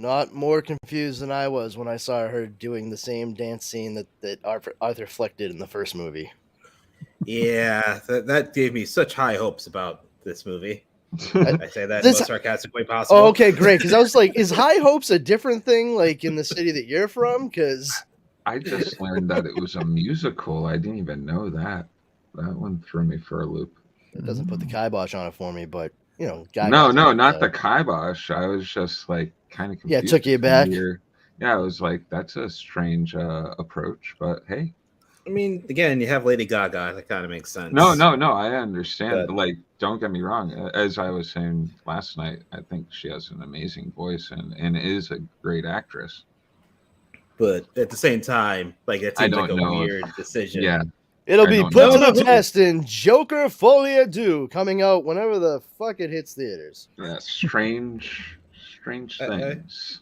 not more confused than I was when I saw her doing the same dance scene that Arthur Fleck did in the first movie. Yeah, that gave me such high hopes about this movie. I say that in the most sarcastic way possible. Oh, okay, great. Because I was like, is High Hopes a different thing, like in the city that you're from? Because I just learned that it was a musical. I didn't even know that. That one threw me for a loop. It doesn't put the kibosh on it for me, but you know, no, not the kibosh. I was just like kind of confused. Yeah, it took you back. Yeah, I was like, that's a strange approach, but hey. I mean, again, you have Lady Gaga. That kind of makes sense. No, I understand. But, like, don't get me wrong. As I was saying last night, I think she has an amazing voice and is a great actress. But at the same time, like, it seems like a weird decision. Yeah. It'll be put to the test in Joker Folie à Deux, coming out whenever the fuck it hits theaters. Yeah, strange things.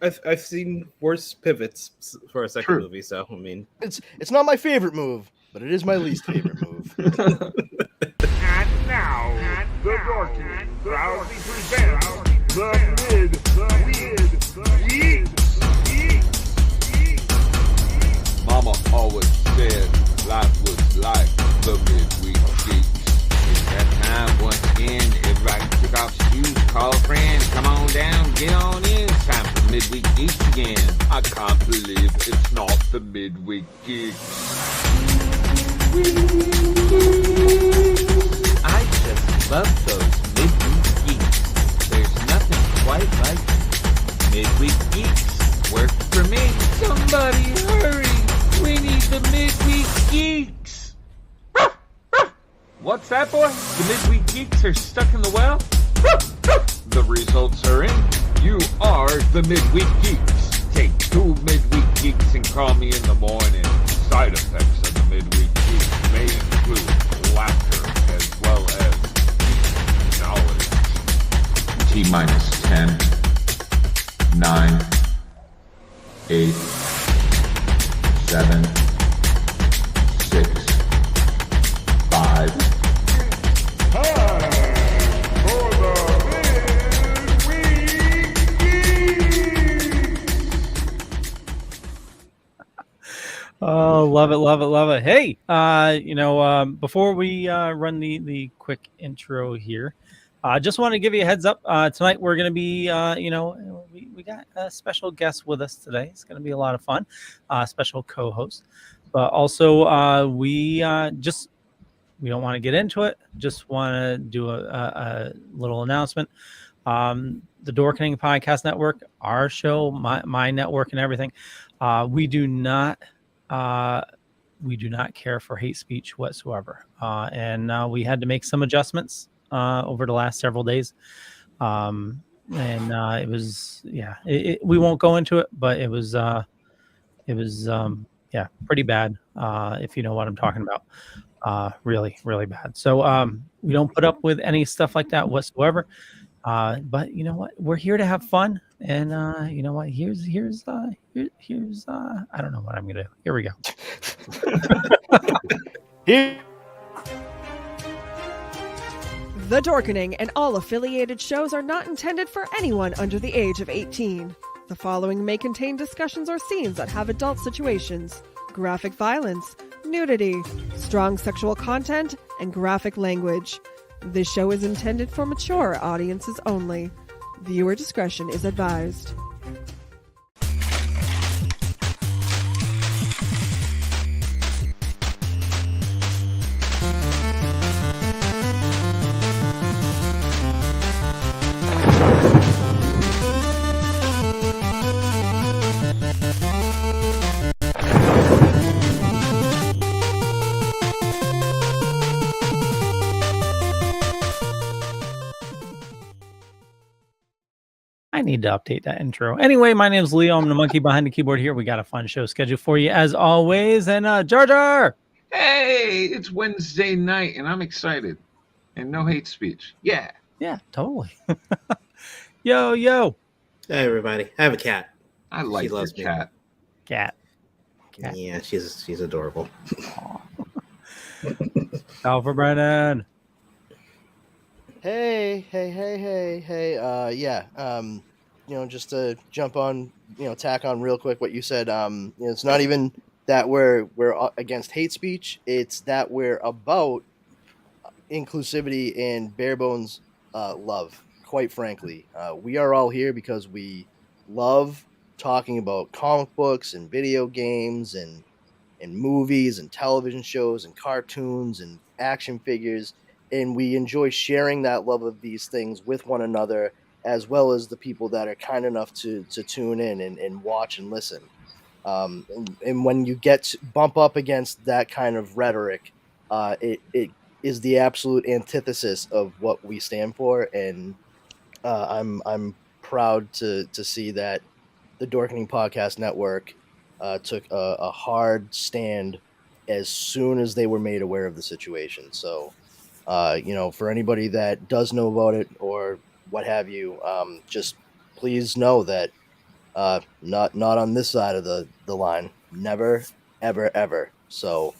I've seen worse pivots for a second movie, so I mean, it's not my favorite move, but it is my least favorite move. And now, the Dorkening proudly presents the Mid Week Geeks. Mama always said life was like the Mid Week Geeks. It's that time once again. Everybody took off shoes, call a friend, come on down, get on in. It's time for Mid Week Geeks again. I can't believe it's not the Mid Week Geeks. I just love those Mid Week Geeks. There's nothing quite like Mid Week Geeks. Work for me. Somebody hurry. We need the Mid Week Geeks. What's that, boy? The Mid Week Geeks are stuck in the well? The results are in. You are the Mid Week Geeks. Take 2 Mid Week Geeks and call me in the morning. Side effects of the Mid Week Geeks may include laughter as well as knowledge. T-minus 10, 9, 8, 7, 6, 5. Oh, love it, love it, love it. Hey, before we run the quick intro here, I just want to give you a heads up. Tonight we're going to be, we got a special guest with us today. It's going to be a lot of fun, special co-host. But also, we don't want to get into it. Just want to do a little announcement. The Dorkening Podcast Network, our show, my network, and everything. We do not care for hate speech whatsoever, and we had to make some adjustments over the last several days. It was, we won't go into it, but it was pretty bad. If you know what I'm talking about, really, really bad. So we don't put up with any stuff like that whatsoever. But you know what? We're here to have fun, and you know what? Here's I don't know what I'm gonna do. Here we go. Here. The Dorkening and all affiliated shows are not intended for anyone under the age of 18. The following may contain discussions or scenes that have adult situations, graphic violence, nudity, strong sexual content, and graphic language. This show is intended for mature audiences only. Viewer discretion is advised. I need to update that intro. Anyway, my name is Leo. I'm the monkey behind the keyboard here. We got a fun show scheduled for you as always. And Jar Jar! Hey, it's Wednesday night and I'm excited. And no hate speech. Yeah. Yeah, totally. Yo. Hey, everybody. I have a cat. I like your cat. Cat. Yeah, she's adorable. Alpha Brennan. Hey. just to jump on, tack on real quick what you said. It's not even that we're against hate speech. It's that we're about inclusivity and bare bones love. Quite frankly, we are all here because we love talking about comic books and video games and movies and television shows and cartoons and action figures, and we enjoy sharing that love of these things with one another, as well as the people that are kind enough to tune in and watch and listen. And when you bump up against that kind of rhetoric, it is the absolute antithesis of what we stand for, and I'm proud to see that the Dorkening Podcast Network took a hard stand as soon as they were made aware of the situation. So, for anybody that does know about it or what have you, just please know that not on this side of the line. Never, ever, ever. So,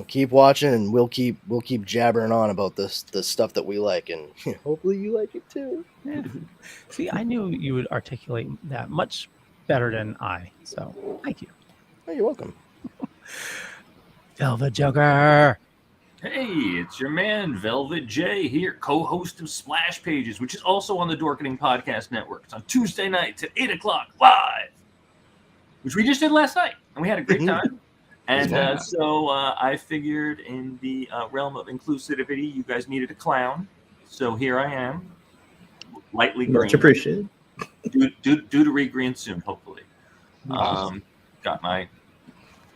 keep watching, and we'll keep jabbering on about the stuff that we like, and hopefully you like it too. Yeah. See, I knew you would articulate that much better than I. So, thank you. Oh, you're welcome. Velvet Joker. Hey, it's your man, Velvet J here, co-host of Splash Pages, which is also on the Dorkening Podcast Network. It's on Tuesday nights at 8 o'clock live, which we just did last night, and we had a great time. And so I figured in the realm of inclusivity, you guys needed a clown. So here I am, lightly green. Much appreciated. Due to re-green soon, hopefully. Got my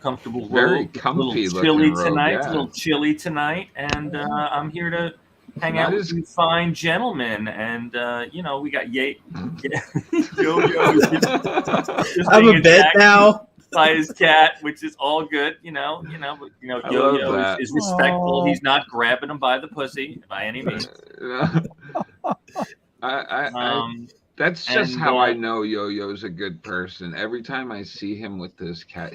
comfortable Very robe. comfy A little chilly looking robe, tonight. yeah. A little chilly tonight, and I'm here to hang out with you fine gentlemen. And we got Yo-Yo just I'm a bed now. by his cat, which is all good, but Yo-Yo is respectful. Aww. He's not grabbing him by the pussy by any means. That's just and, how I know Yo-Yo's a good person. Every time I see him with his cat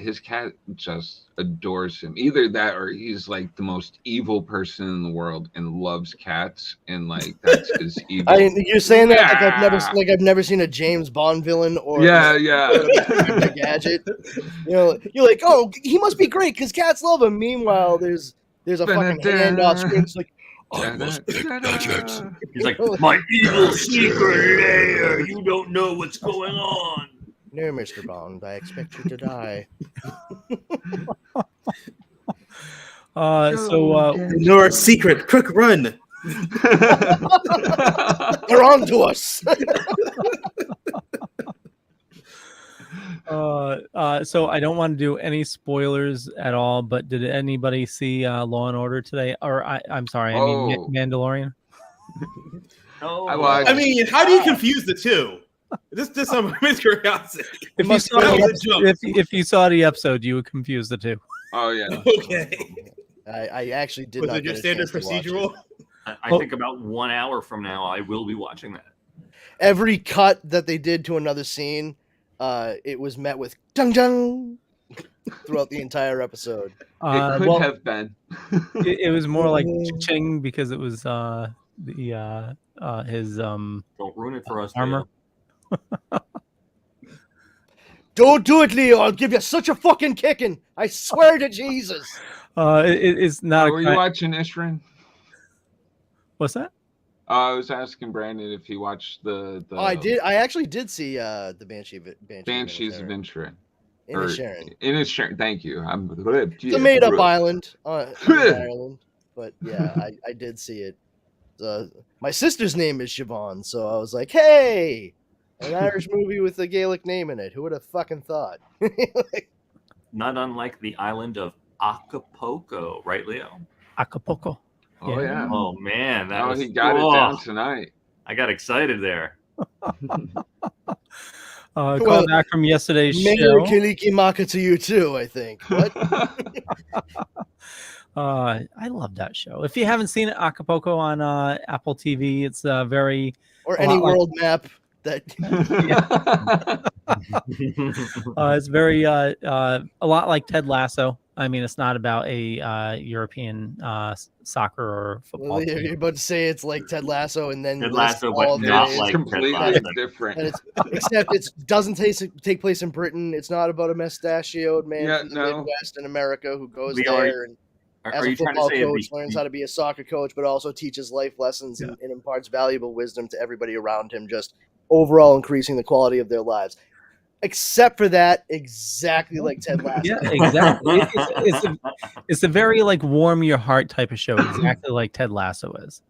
just adores him. Either that or he's like the most evil person in the world and loves cats, and like that's his evil. You're saying that like I've never seen a James Bond villain or yeah. a gadget. You're like, oh, he must be great because cats love him. Meanwhile, there's a fucking hand off screen. It's like, I must be a gadget. He's like, my evil secret lair. You don't know what's going on. No, Mr. Bond, I expect you to die. Your secret, quick run. They're on to us. So I don't want to do any spoilers at all, but did anybody see Law and Order today? Or I'm sorry, I mean Mandalorian. Oh, I mean, how do you confuse the two? This I'm curiosity. If you saw the episode, you would confuse the two. Oh yeah. Okay. I actually did. Was not it your get a standard chance to watch procedural? it. I think about 1 hour from now, I will be watching that. Every cut that they did to another scene, it was met with dung dung throughout the entire episode. It could have been. It was more like ching because it was his Don't ruin it for us, armor. Don't do it, Leo. I'll give you such a fucking kicking. I swear to Jesus. It's not. Were you watching Ishrin? What's that? I was asking Brandon if he watched the. Oh, I did. I actually did see the Banshees of Inisherin. Inisherin. Thank you. It's a made-up island in Ireland, but yeah, I did see it. My sister's name is Siobhan, so I was like, "Hey, an Irish movie with a Gaelic name in it. Who would have fucking thought?" Not unlike the island of Acapulco, right, Leo? Acapulco. Oh yeah. Oh man, he got it down tonight. I got excited there. Call back from yesterday's Mayor show. Kaliki Maka to you too, I think. What? I love that show. If you haven't seen it, Acapulco on Apple TV, it's very or any world map that It's very a lot like Ted Lasso. I mean, it's not about a European soccer or football You're team. about to say it's like Ted Lasso, and then Ted list Lasso, but all the not ways- like Ted completely Lasso. different. and it's except it doesn't take place in Britain. It's not about a mustachioed man Yeah, from the no. Midwest in America who goes Leo, there and as Are a you trying to football say coach learns how to be a soccer coach, but also teaches life lessons and imparts valuable wisdom to everybody around him, just overall increasing the quality of their lives. Except for that, exactly like Ted Lasso. Yeah, exactly. It's a very like warm your heart type of show, exactly like Ted Lasso is.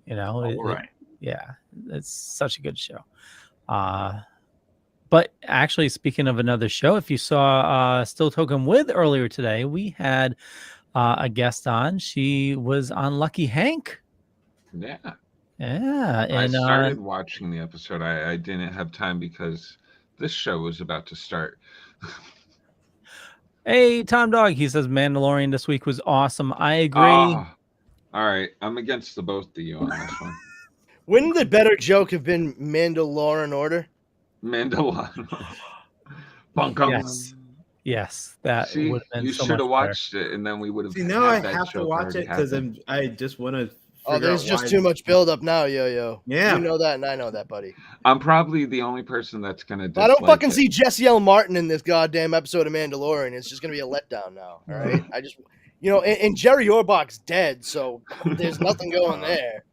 You know, right? Yeah, it's such a good show. But actually, speaking of another show, if you saw Still Token With earlier today, we had a guest on. She was on Lucky Hank. Yeah. Yeah, I and started watching the episode. I didn't have time because this show was about to start. hey, Tom Dog, he says Mandalorian this week was awesome. I agree. Oh, all right. I'm against the both of you on this one. Wouldn't the better joke have been Mandalorian Order? Mandalorian. Bunkum. Yes, that See, would have been you so should much have better. watched it, and then we would have. See, now I had that have to joke watch already it because happen. I just want to. Oh, there's just too much buildup now, yo. Yeah. You know that, and I know that, buddy. I'm probably the only person that's gonna. If I don't fucking it. see Jesse L. Martin in this goddamn episode of Mandalorian, it's just gonna be a letdown now. All right, I just, and Jerry Orbach's dead, so there's nothing going there.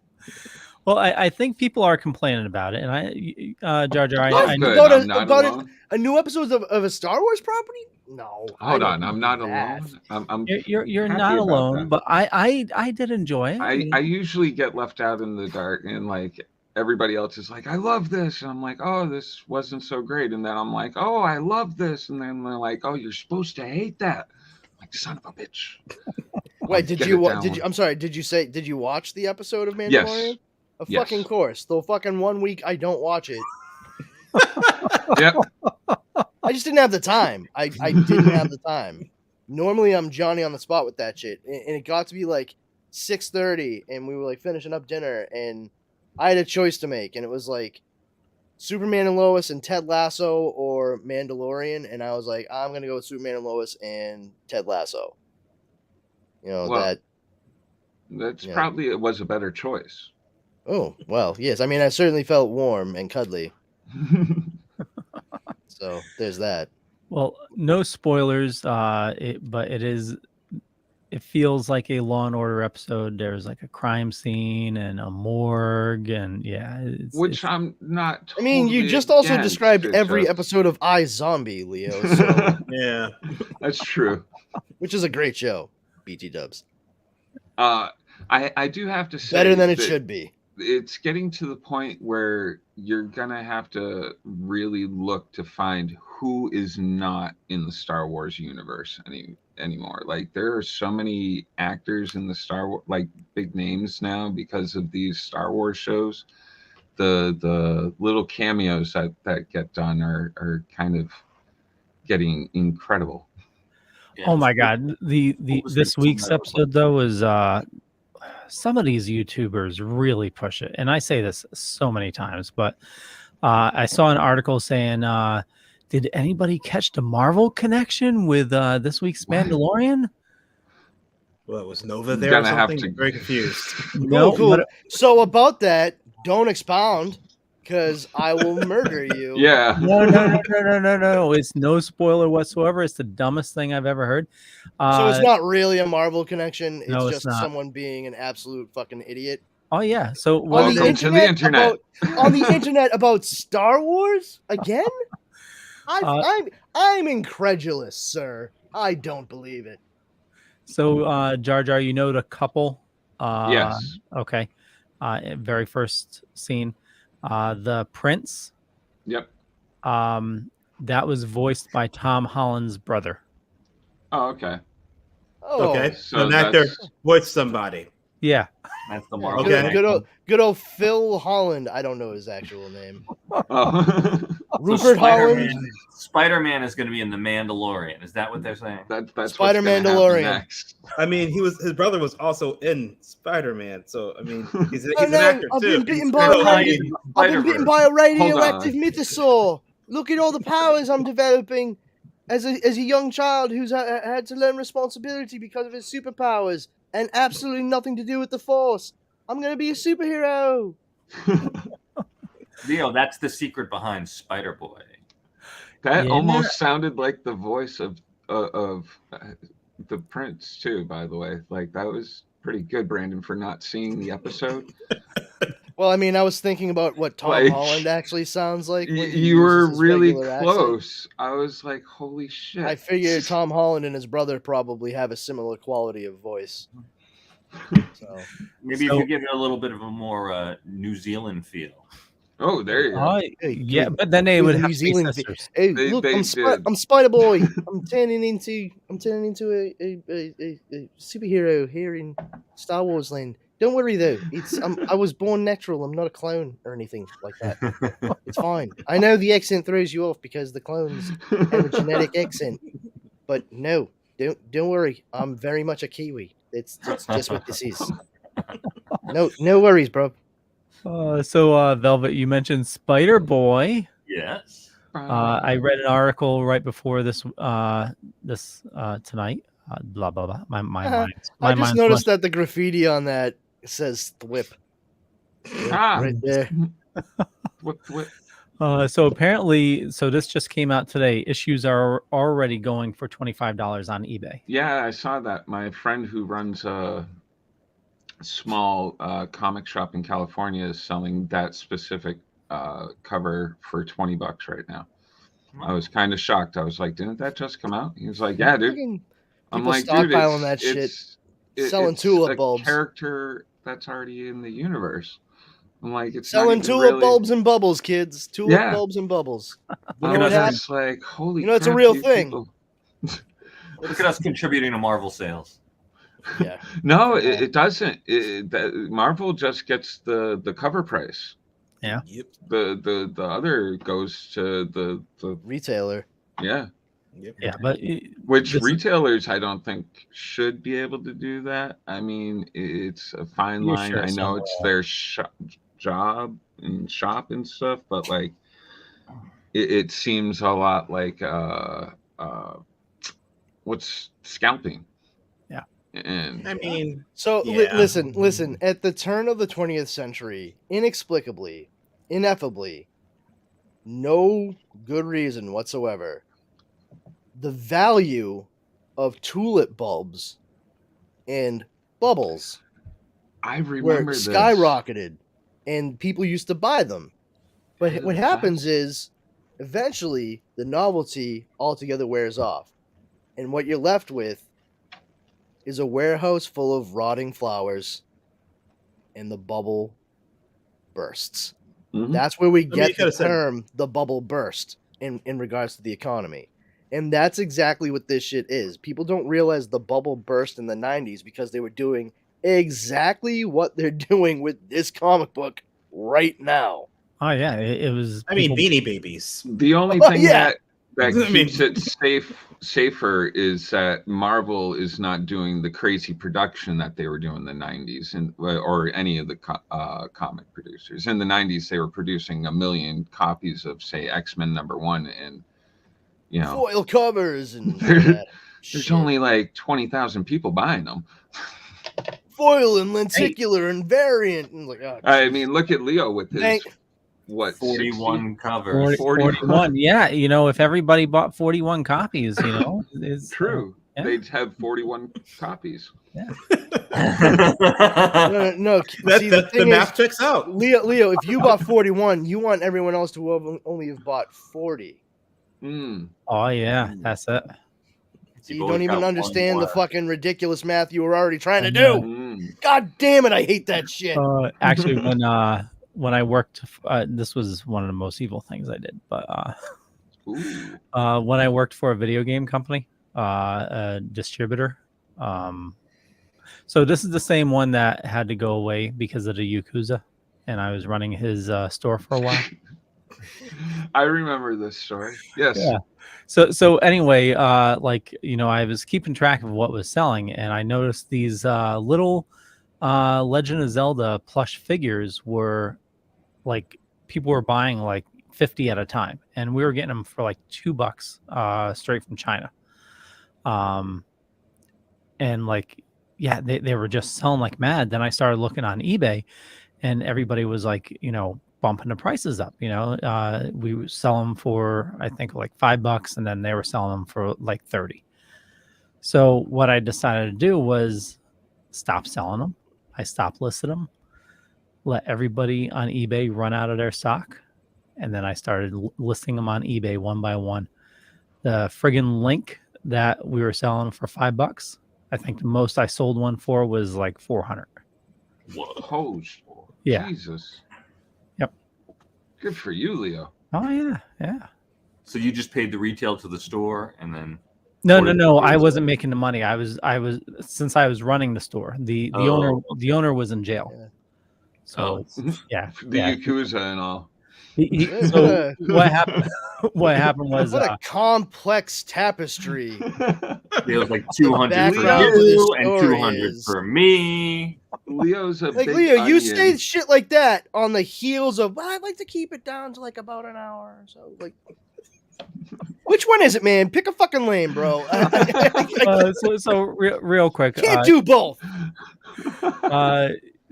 Well, I think people are complaining about it, and Jar Jar, I Good. About I'm not alone. a new episode of a Star Wars property? No. Hold on, I'm not alone. I'm you're happy not about alone, that. but I did enjoy it. I usually get left out in the dark, and like everybody else is like, I love this, and I'm like, oh, this wasn't so great, and then I'm like, oh, I love this, and then they're like, oh, you're supposed to hate that. I'm like, son of a bitch. Wait, did you watch the episode of Mandalorian? Yes. Of fucking course. The fucking 1 week I don't watch it. Yep. I just didn't have the time. I didn't have the time. Normally I'm Johnny on the spot with that shit. And it got to be like 6:30 and we were like finishing up dinner and I had a choice to make and it was like Superman and Lois and Ted Lasso or Mandalorian and I was like, I'm going to go with Superman and Lois and Ted Lasso. That's probably it was a better choice. Oh, well, yes. I mean, I certainly felt warm and cuddly. So there's that. Well, no spoilers, but it feels like a Law and Order episode. There's like a crime scene and a morgue, and which I'm not. I mean, you just also described every episode of iZombie, Leo. So yeah, that's true. Which is a great show, BT Dubs. I do have to say better than it should be. It's getting to the point where you're gonna have to really look to find who is not in the Star Wars universe anymore. Like there are so many actors in the Star Wars, like big names now because of these Star Wars shows. The little cameos that get done are kind of getting incredible. Yeah, oh my god! The this week's episode though is some of these YouTubers really push it, and I say this so many times, but I saw an article saying, "Did anybody catch the Marvel connection with this week's Mandalorian?" Well, was Nova there or something? I'm very confused. No, cool. So about that, don't expound, because I will murder you. Yeah. No. It's no spoiler whatsoever. It's the dumbest thing I've ever heard. So it's not really a Marvel connection. It's no, just someone being an absolute fucking idiot. Oh yeah. So welcome to the internet. On the internet about Star Wars again? I'm incredulous, sir. I don't believe it. So Jar Jar, you know the couple? Yes. Okay. Very first scene. The prince. Yep. That was voiced by Tom Holland's brother. Oh, okay. Oh, okay. So an actor voiced somebody. Yeah. That's the Marvel. Okay. Good old Phil Holland. I don't know his actual name. Oh. Rupert Holland. Spider-Man is going to be in The Mandalorian. Is that what they're saying? That's Spider-Mandalorian. I mean, his brother was also in Spider-Man, so I mean, he's an actor too. I've been bitten by a radioactive mythosaur. Look at all the powers I'm developing as a young child who's had to learn responsibility because of his superpowers and absolutely nothing to do with the Force. I'm going to be a superhero. Leo, that's the secret behind Spider Boy. That Yeah. almost sounded like the voice of the Prince too. By the way, like that was pretty good, Brandon, for not seeing the episode. Well, I mean, I was thinking about what Tom Like, Holland actually sounds like. When he You were uses his really regular close. I was like, holy shit. I figured Tom Holland and his brother probably have a similar quality of voice. So Maybe if you give it a little bit of a more New Zealand feel. Oh, there you go. Yeah, but then they would New have Zealand space sisters. Hey, They- look, they I'm did. Spider Boy. I'm turning into a superhero here in Star Wars land. Don't worry though, I was born natural. I'm not a clone or anything like that. It's fine. I know the accent throws you off because the clones have a genetic accent, but no, don't worry. I'm very much a Kiwi. It's just what this is. No worries, bro. Velvet, you mentioned Spider Boy. Yes. I read an article right before this tonight. Blah blah blah. My I just mind's noticed that the graffiti on that says "thwip" right there. What? So apparently, this just came out today. Issues are already going for $25 on eBay. Yeah, I saw that. My friend who runs a small comic shop in California is selling that specific cover for $20 right now. I was kind of shocked. I was like, "Didn't that just come out?" He was like, "Yeah, dude." Fucking I'm people like, "Dude, stockpiling that shit, selling it's tulip a bulbs. character that's already in the universe." I'm like, "It's Selling not even tulip really... bulbs and bubbles, kids. Tulip Yeah. bulbs and bubbles. You I know what was happens? just like, holy You know, it's a crap, real you thing. people- Look at us contributing to Marvel sales. Yeah. No, it doesn't. Marvel just gets the cover price. Yeah. Yep. The other goes to the Retailer. yeah. Yep. Yeah, but Which This- retailers I don't think should be able to do that. I mean, it's a fine You're line. sure I know some it's will. their job and shop and stuff, but like it seems a lot like what's scalping. Yeah. And I mean, So Yeah. listen. At the turn of the 20th century, inexplicably, ineffably, no good reason whatsoever, the value of tulip bulbs and bubbles I were remember this. skyrocketed, and people used to buy them. But Yeah, what that's- happens is, eventually, the novelty altogether wears off, and what you're left with is a warehouse full of rotting flowers, and the bubble bursts. Mhm. That's where we I mean, you get the could've said- term "the bubble burst" in regards to the economy. And that's exactly what this shit is. People don't realize the bubble burst in the 90s because they were doing exactly what they're doing with this comic book right now. oh yeah, it was. I mean, people- Beanie Babies. The only Oh, thing yeah. that I mean- keeps it safer is that Marvel is not doing the crazy production that they were doing in the 90s or any of the comic producers. In the 90s, they were producing 1 million copies of, say, X-Men #1, and you know, Foil covers and all There- that there's shit. only like 20,000 people buying them. foil and lenticular and variant. And like, oh, I Jesus. mean, look at Leo with his Thank- what 41 covers. 41. Yeah, if everybody bought 41 copies, it's 60? True. yeah. They'd have 41 copies. No. See, the The thing math is, checks out. Leo, if you bought 41, you want everyone else to only have bought 40. Mm. Oh yeah, that's it. So you You've don't always even got one understand the more. fucking ridiculous math you were already trying to I do. know. Mm. God damn it, I hate that shit. Actually, when I worked, this was one of the most evil things I did. But Ooh. when I worked for a video game company, a distributor. So this is the same one that had to go away because of the Yakuza, and I was running his store for a while. I remember this story. Yes. Yeah. So anyway, I was keeping track of what was selling, and I noticed these little Legend of Zelda plush figures were like people were buying like 50 at a time, and we were getting them for like $2 straight from China. And like, yeah, they were just selling like mad. Then I started looking on eBay, and everybody was like, bumping the prices up. We would sell them for, I think, like $5, and then they were selling them for like 30. So what I decided to do was stop selling them. I stopped listing them, let everybody on eBay run out of their stock, and then I started listing them on eBay one by one. The friggin' link that we were selling for $5, I think the most I sold one for was like 400. Whoa. Yeah. Jesus. Yep. Good for you, Leo. Oh yeah. So you just paid the retail to the store, and then No. I wasn't making the money. I was since I was running the store. The owner was in jail. Yeah. So yeah. The Yakuza and all. So what happened? What happened was what a complex tapestry. It was like 200 for background to you the and story 200 is- for me. Leo's a Like big Leo, you onion. say shit like that on the heels of, well, I'd like to keep it down to like about an hour or so. Like, which one is it, man? Pick a fucking lane, bro. So real quick, Can't do both.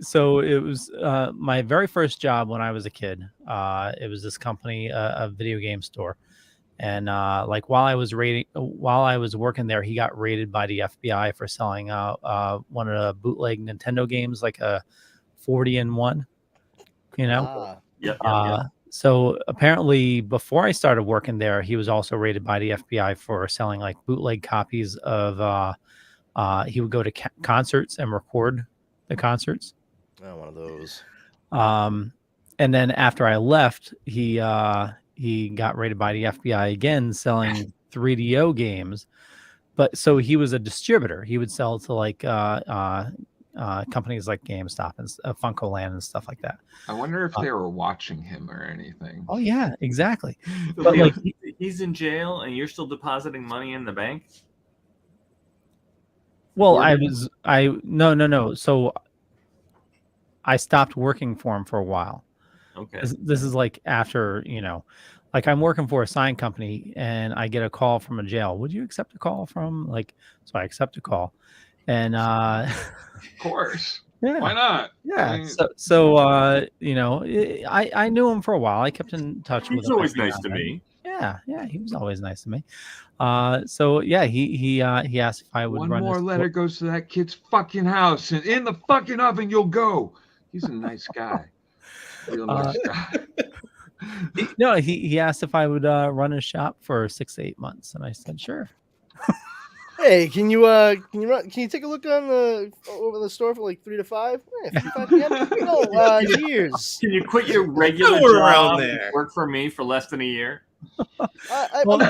So it was my very first job when I was a kid. It was this company, a video game store, and like while I was working there, he got raided by the FBI for selling one of the bootleg Nintendo games, like a 40-in-1. Yep. So apparently, before I started working there, he was also raided by the FBI for selling like bootleg copies of. He would go to concerts and record the concerts. Oh, one of those. And then after I left, he got raided by the FBI again, selling 3DO games. But so he was a distributor. He would sell to like companies like GameStop and FuncoLand and stuff like that. I wonder if they were watching him or anything. Oh yeah, exactly. So But like, he's in jail, and you're still depositing money in the bank. well, no. So I stopped working for him for a while. Okay. This is like after, like I'm working for a sign company and I get a call from a jail. Would you accept a call from so I accept a call, and Of course. yeah, Why not? yeah. I mean, I knew him for a while. I kept in touch with him. He's always every nice now to and then. me. Yeah, he was always nice to me. So yeah, he asked if I would one run more his letter goes to that kid's fucking house, and in the fucking oven you'll go. He's a nice guy. Real nice guy. He asked if I would run his shop for 6 to 8 months, and I said sure. Hey, can you take a look on over the store for like 3 to 5? 55 p.m. Years. Can you quit your regular Somewhere job around and there. work for me for less than a year? I'm going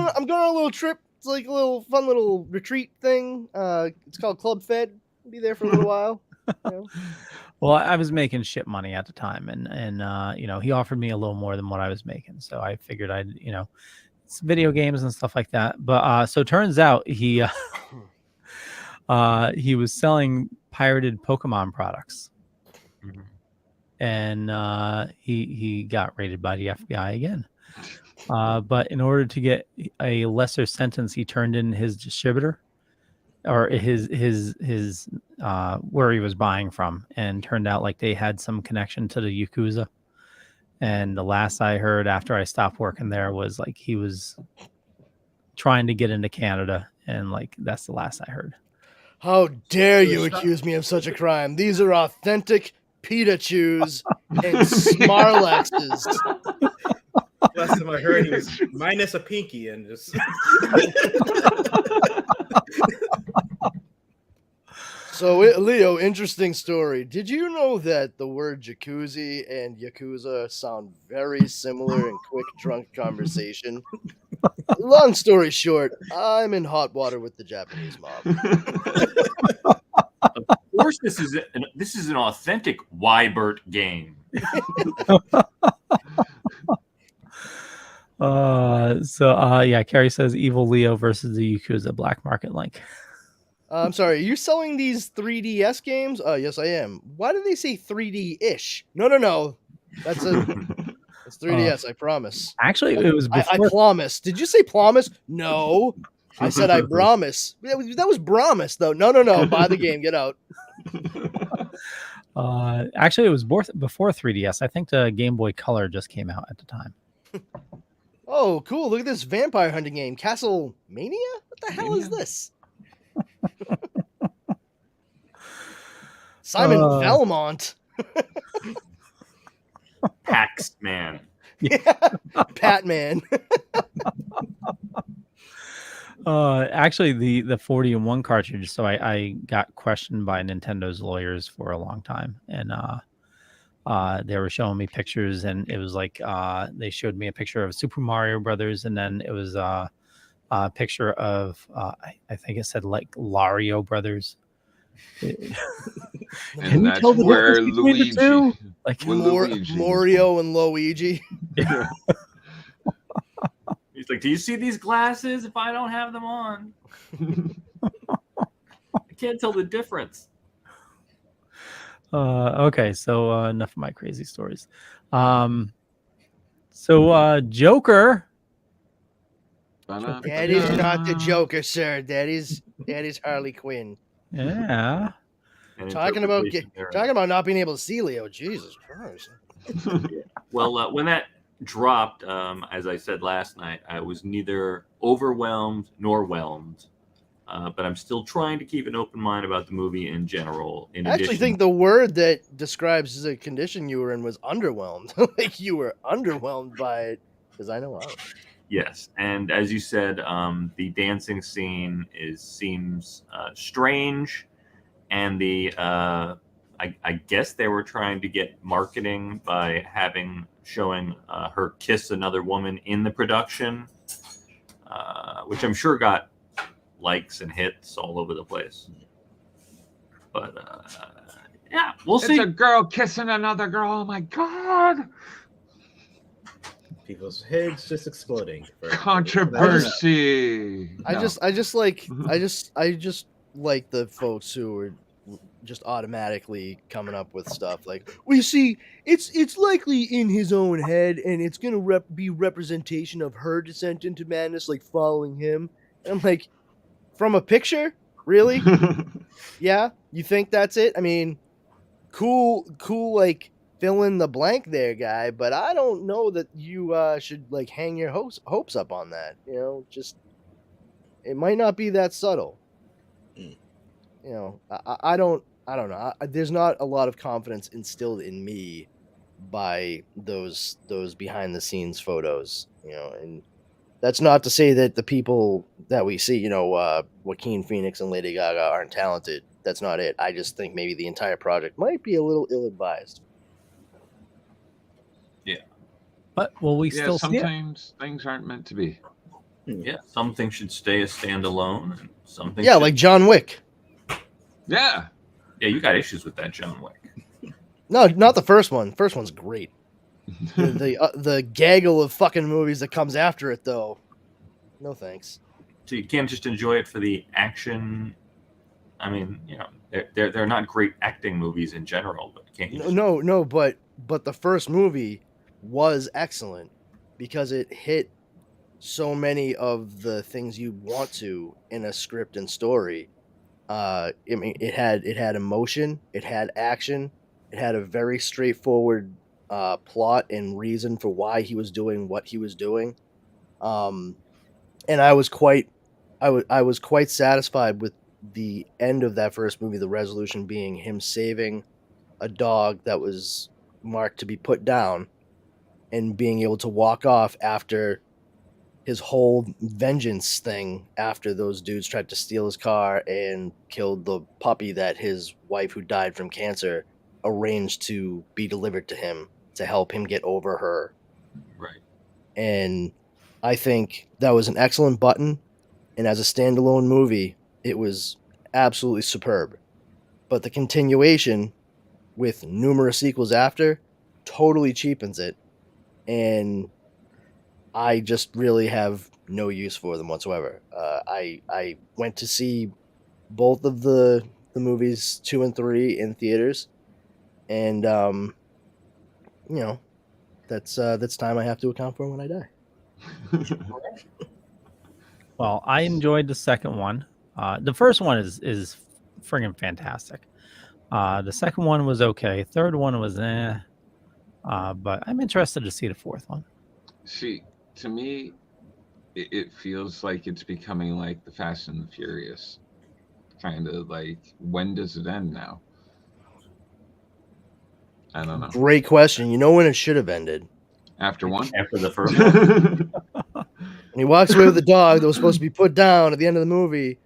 on a little trip. It's like a little fun little retreat thing. It's called Club Fed. I'll be there for a little while. Well, I was making shit money at the time, and he offered me a little more than what I was making, so I figured I'd it's video games and stuff like that. But so it turns out he was selling pirated Pokemon products, and he got raided by the FBI again. But in order to get a lesser sentence, he turned in his distributor or his where he was buying from, and turned out like they had some connection to the Yakuza. And the last I heard after I stopped working there was like he was trying to get into Canada, and like that's the last I heard. How dare you accuse me of such a crime? These are authentic Pikachus and Smarlaxes. Last time I heard, he was minus a pinky and just. So, Leo, interesting story. Did you know that the word jacuzzi and yakuza sound very similar in quick drunk conversation? Long story short, I'm in hot water with the Japanese mob. Of course, this is an authentic Wybert game. Yeah, Carrie says Evil Leo versus the Yakuza black market link. I'm sorry, are you selling these 3DS games? Yes, I am. Why do they say 3D-ish? No. That's It's 3DS. I promise. Actually, it was I before. promise. Did you say promise? No. I said I promise. That was promise, though. No. Buy the game. Get out. Actually, it was before 3DS. I think the Game Boy Color just came out at the time. Oh, cool. Look at this vampire hunting game. Castle Mania? What the hell is this? Simon Belmont. Pax Man. Yeah. Patman. Actually, the 40-in-1 cartridge. So I got questioned by Nintendo's lawyers for a long time, and they were showing me pictures, and it was like they showed me a picture of Super Mario Brothers, and then it was a picture of I think it said like Lario Brothers. And that's where Luigi, like Mario and Luigi. Yeah. He's like, do you see these glasses if I don't have them on? I can't tell the difference. Okay, so enough of my crazy stories. So Joker. That is not the Joker, sir. That is Harley Quinn. Yeah. Talking about not being able to see Leo. Jesus Christ. Well, when that dropped, as I said last night, I was neither overwhelmed nor whelmed. But I'm still trying to keep an open mind about the movie in general. I actually think the word that describes the condition you were in was underwhelmed. Like you were underwhelmed by it, because I know I was. Yes, and as you said, the dancing scene seems strange, and I guess they were trying to get marketing by showing her kiss another woman in the production, which I'm sure got likes and hits all over the place. But yeah, we'll see. It's a girl kissing another girl. Oh my god! People's heads just exploding. Controversy. I just like the folks who are just automatically coming up with stuff like, well, you see, it's likely in his own head, and it's gonna be representation of her descent into madness, like following him. And I'm like, from a picture, really? Yeah, you think that's it? I mean, cool, like fill in the blank there, guy. But I don't know that you should like hang your hopes up on that. You know, just it might not be that subtle. You know, I don't know. There's not a lot of confidence instilled in me by those behind the scenes photos. You know, and that's not to say that the people that we see, you know, Joaquin Phoenix and Lady Gaga aren't talented. That's not it. I just think maybe the entire project might be a little ill-advised. Yeah. But will we still see it? Sometimes things aren't meant to be. Yeah, something should stay a standalone, and something. Yeah, like John Wick. Yeah. Yeah, you got issues with that John Wick. No, not the first one. First one's great. The gaggle of fucking movies that comes after it, though. No thanks. So you can't just enjoy it for the action. I mean, you know, they're not great acting movies in general, but can't you? No, but the first movie was excellent because it hit so many of the things you want to in a script and story. I mean, it had emotion, it had action, it had a very straightforward plot and reason for why he was doing what he was doing, and I was quite satisfied with the end of that first movie. The resolution being him saving a dog that was marked to be put down, and being able to walk off after his whole vengeance thing. After those dudes tried to steal his car and killed the puppy that his wife, who died from cancer, arranged to be delivered to him to help him get over her. Right. And I think that was an excellent button. And as a standalone movie, it was absolutely superb. But the continuation with numerous sequels after totally cheapens it. And I just really have no use for them whatsoever. I went to see both of the movies 2 and 3 in theaters. And, you know, That's time I have to account for when I die. Well, I enjoyed the second one. The first one is friggin' fantastic. The second one was okay. Third one was but I'm interested to see the fourth one. See, to me, it feels like it's becoming like the Fast and the Furious. Kind of like, when does it end now? I don't know. Great question. You know when it should have ended? After one? After the first one. And he walks away with the dog that was supposed to be put down at the end of the movie,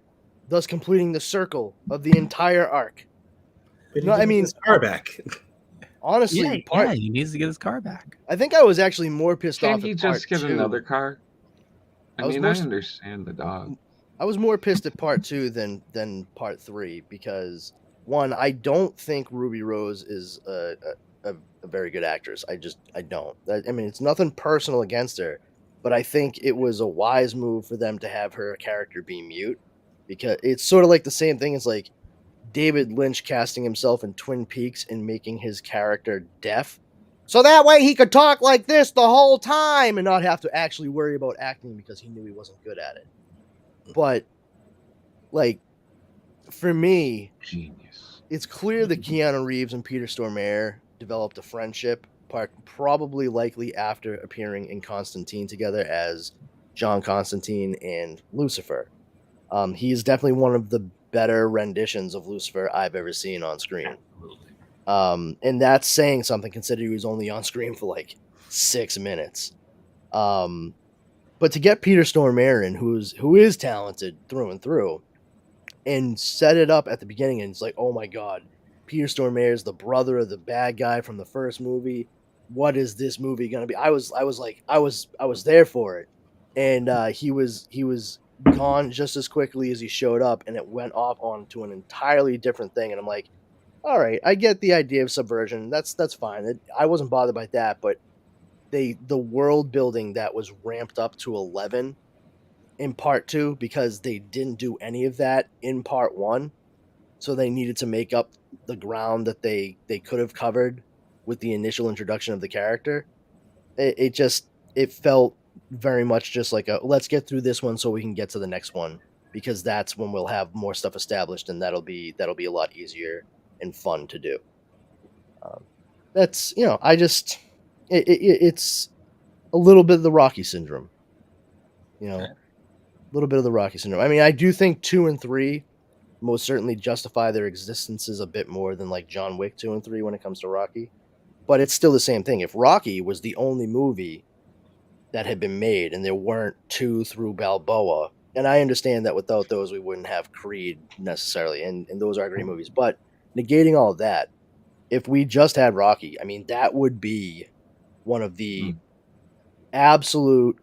thus completing the circle of the entire arc. But he No, I didn't get mean, his car back. honestly, he needs to get his car back. I think I was actually more pissed Can't off he at just part get two. another car? I was mean, more I understand the dog. I was more pissed at part two than part three because, one, I don't think Ruby Rose is a very good actress. I don't. I mean, it's nothing personal against her, but I think it was a wise move for them to have her character be mute, because it's sort of like the same thing as like David Lynch casting himself in Twin Peaks and making his character deaf, so that way he could talk like this the whole time and not have to actually worry about acting because he knew he wasn't good at it. But, like, for me, Genius. it's clear that Keanu Reeves and Peter Stormare developed a friendship, probably likely after appearing in Constantine together as John Constantine and Lucifer. He is definitely one of the better renditions of Lucifer I've ever seen on screen. Absolutely. And that's saying something, considering he was only on screen for like 6 minutes. But to get Peter Stormare in, who is talented through and through, and set it up at the beginning, and it's like, oh my god, Peter Stormare is the brother of the bad guy from the first movie. What is this movie gonna be? I was there for it, and he was gone just as quickly as he showed up, and it went off onto an entirely different thing. And I'm like, all right, I get the idea of subversion. That's fine. I wasn't bothered by that, but the world building that was ramped up to 11 in part 2, because they didn't do any of that in part 1, so they needed to make up the ground that they could have covered with the initial introduction of the character. It felt very much just like let's get through this one so we can get to the next one, because that's when we'll have more stuff established, and that'll be a lot easier and fun to do. That's, I just it's a little bit of the Rocky syndrome, a little bit of the Rocky syndrome. I mean, I do think 2 and 3 most certainly justify their existences a bit more than like John Wick 2 and 3 when it comes to Rocky, but it's still the same thing. If Rocky was the only movie that had been made and there weren't 2 through Balboa, and I understand that without those we wouldn't have Creed necessarily, and those are great movies, but negating all of that, if we just had Rocky, I mean, that would be one of the absolute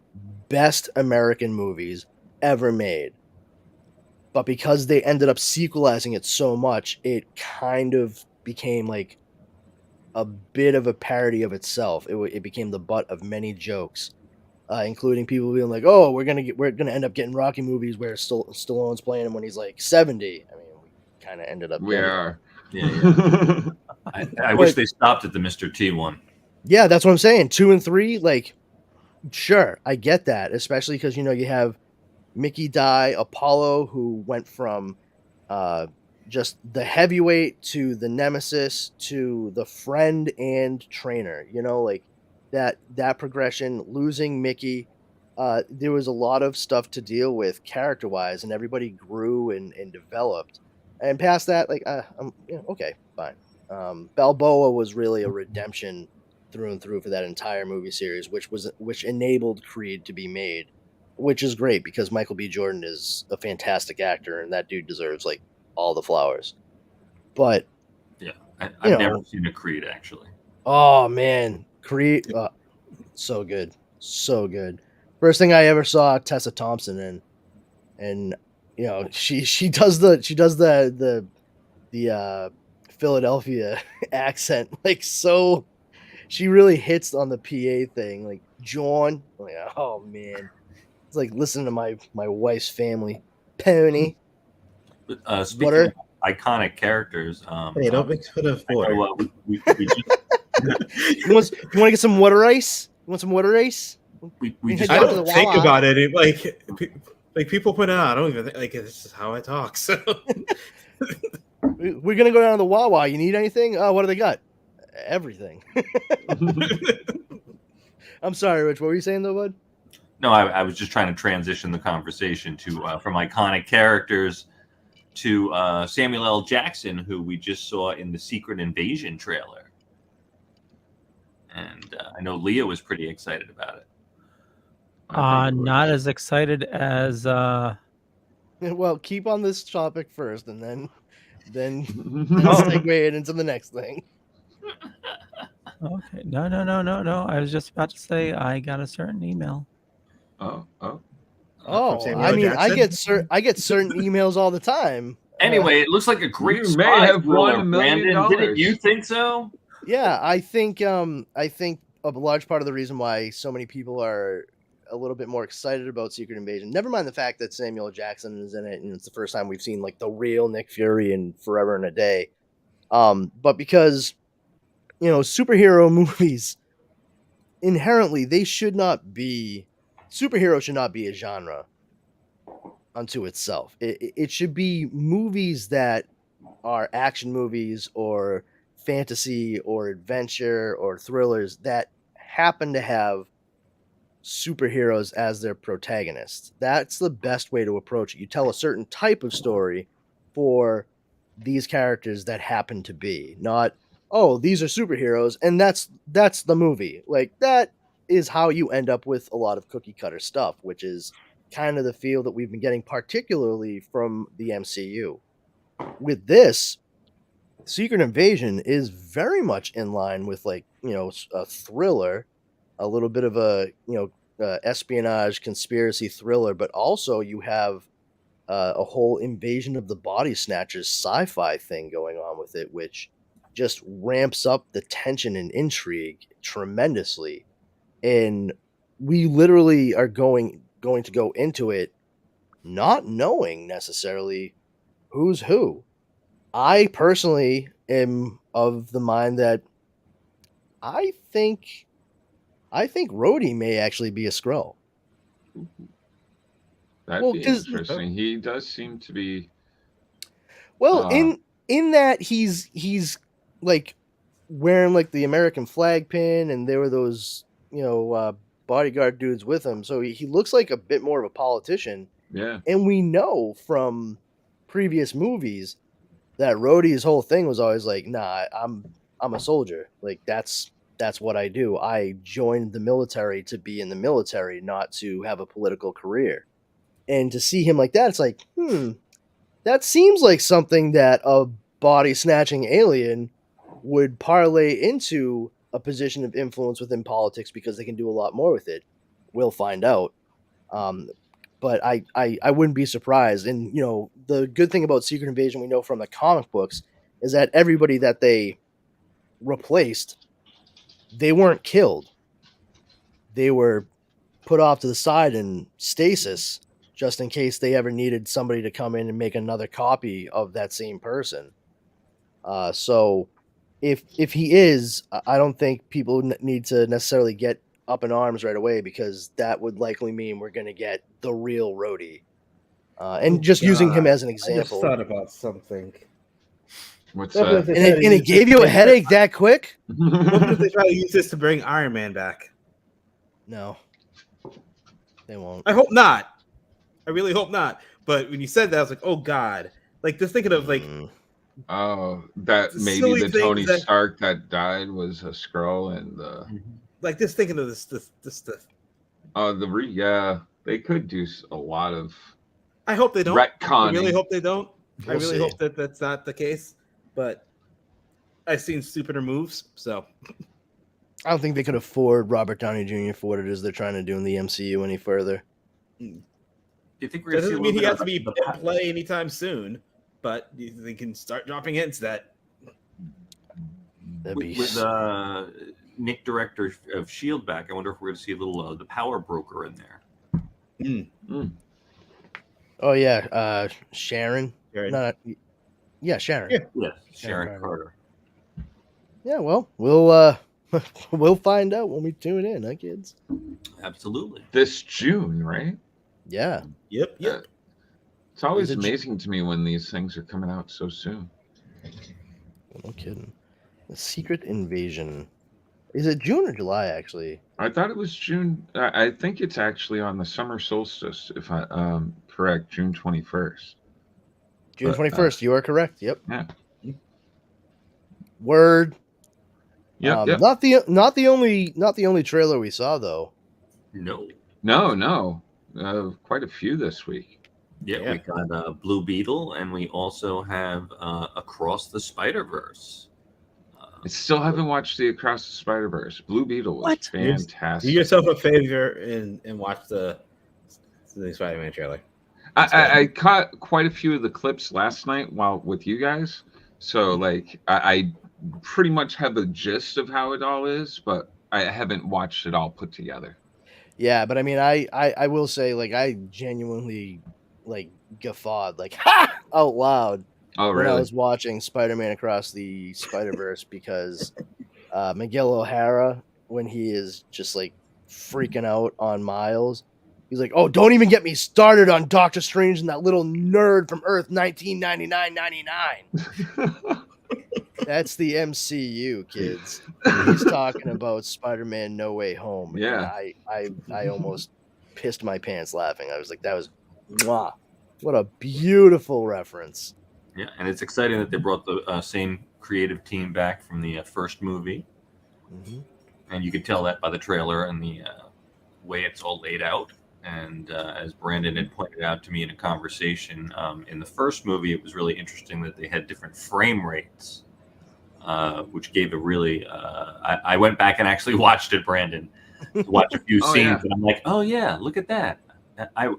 best American movies ever made. But because they ended up sequelizing it so much, it kind of became like a bit of a parody of itself. It became the butt of many jokes, including people being like, "Oh, we're gonna end up getting Rocky movies where Stallone's playing him when he's like 70." I mean, we kind of ended up. We are. Yeah. I wish they stopped at the Mr. T one. Yeah, that's what I'm saying. 2 and 3, like, sure, I get that, especially because you have Mickey Die, Apollo, who went from just the heavyweight to the nemesis to the friend and trainer. Like that progression. Losing Mickey, there was a lot of stuff to deal with character wise, and everybody grew and developed. And past that, like, okay, fine. Balboa was really a redemption through and through for that entire movie series, which enabled Creed to be made, which is great because Michael B. Jordan is a fantastic actor, and that dude deserves like all the flowers. But yeah, I've never seen a Creed actually. Oh man, Creed, so good, so good. First thing I ever saw Tessa Thompson in, and she does the Philadelphia accent, like, so she really hits on the PA thing, like John. Like, oh man, it's like listening to my wife's family. Pony. Speaking of iconic characters, Hey, don't make fun of boy. we You want to get some water ice? You want some water ice? We I just I Go to don't the think Wawa. about it. Like people put it out. I don't even think, like this is how I talk. So We're gonna go down to the Wawa. You need anything? Oh, what do they got? Everything. I'm sorry, Rich. What were you saying though, bud? No, I was just trying to transition the conversation to from iconic characters to Samuel L. Jackson, who we just saw in the Secret Invasion trailer. And I know Leah was pretty excited about it. Not as excited as Well, keep on this topic first, and then segue it into the next thing. okay. No. I was just about to say I got a certain email. Oh. Oh, Samuel I L. mean, I Jackson? get certain emails all the time. Anyway, it looks like a great You may spy have won thriller, $1 million. Brandon. Didn't you think so? Yeah, I think a large part of the reason why so many people are a little bit more excited about Secret Invasion, never mind the fact that Samuel L. Jackson is in it, and it's the first time we've seen like the real Nick Fury in forever and a day. But because superhero movies inherently superhero should not be a genre unto itself. It should be movies that are action movies or fantasy or adventure or thrillers that happen to have superheroes as their protagonists. That's the best way to approach it. You tell a certain type of story for these characters that happen to be, not, oh, these are superheroes and that's the movie. Like, that is how you end up with a lot of cookie cutter stuff, which is kind of the feel that we've been getting, particularly from the MCU. With this, Secret Invasion is very much in line with, like, a thriller, a little bit of a espionage conspiracy thriller, but also you have a whole Invasion of the Body Snatchers sci-fi thing going on with it, which just ramps up the tension and intrigue tremendously. And we literally are going to go into it not knowing necessarily who's who. I personally am of the mind that I think Rhodey may actually be a Skrull. That'd be interesting. He does seem to be. Well, in that he's like wearing like the American flag pin, and there were those bodyguard dudes with him, so he looks like a bit more of a politician. Yeah, and we know from previous movies that Rhodey's whole thing was always like, nah, I'm a soldier. Like, that's what I do. I joined the military to be in the military, not to have a political career. And to see him like that, it's like, that seems like something that a body snatching alien would parlay into a position of influence within politics, because they can do a lot more with it. We'll find out. But I wouldn't be surprised. And, the good thing about Secret Invasion, we know from the comic books, is that everybody that they replaced, they weren't killed. They were put off to the side in stasis, just in case they ever needed somebody to come in and make another copy of that same person. So if he is, I don't think people need to necessarily get up in arms right away, because that would likely mean we're going to get the real Rhodey. And using him as an example. I just thought about something. What's that? And it gave you a headache that quick? What if they try to use this to bring Iron Man back? No, they won't. I hope not. I really hope not. But when you said that, I was like, oh God. Like, just thinking of like, oh, that maybe the Tony Stark that died was a Skrull, and like, just thinking of this stuff. Yeah, they could do a lot of. I hope they don't. Retconning. I really hope they don't. I really see. hope that that's not the case. But I've seen stupider moves, so I don't think they could afford Robert Downey Jr. for what it is they're trying to do in the MCU any further. Do you think we're that going to see doesn't mean he has to be in play anytime soon, but they can start dropping hints that with Nick, director of S.H.I.E.L.D. back, I wonder if we're going to see a little the power broker in there. Oh yeah, Sharon. Sharon. Yeah, Sharon. Yeah, Sharon Carter. Yeah, well, we'll We'll find out when we tune in, huh, kids? Absolutely. This June, right? Yeah. Yep. It's always Is it amazing to me when these things are coming out so soon. No kidding. The Secret Invasion. Is it June or July, actually? I thought it was June. I think it's actually on the summer solstice, if I correct, June 21st. June But, 21st. You are correct. Yep. Yeah. Word. Yep. Not the only trailer we saw though. No. No. Quite a few this week. Yeah, we got Blue Beetle, and we also have Across the Spider-Verse. I still haven't watched the Across the Spider-Verse. Blue Beetle was fantastic. Do yourself a favor and watch the Spider-Man trailer. I caught quite a few of the clips last night while with you guys, so like I pretty much have a gist of how it all is, but I haven't watched it all put together. Yeah, but I mean, I will say, like, I genuinely like guffawed like ha out loud Oh, when I really? was watching Spider-Man Across the Spider-Verse because Miguel O'Hara, when he is just like freaking out on Miles, he's like, "Oh, don't even get me started on Doctor Strange and that little nerd from Earth 1999. That's the MCU, kids. He's talking about Spider-Man No Way Home. Yeah. And I almost pissed my pants laughing. I was like, that was mwah. What a beautiful reference. Yeah, and it's exciting that they brought the same creative team back from the first movie. Mm-hmm. And you could tell that by the trailer and the way it's all laid out. And as Brandon had pointed out to me in a conversation, in the first movie, it was really interesting that they had different frame rates, which gave a really... I went back and actually watched it, Brandon, to watch a few scenes, yeah. and I'm like, oh, yeah, look at that. I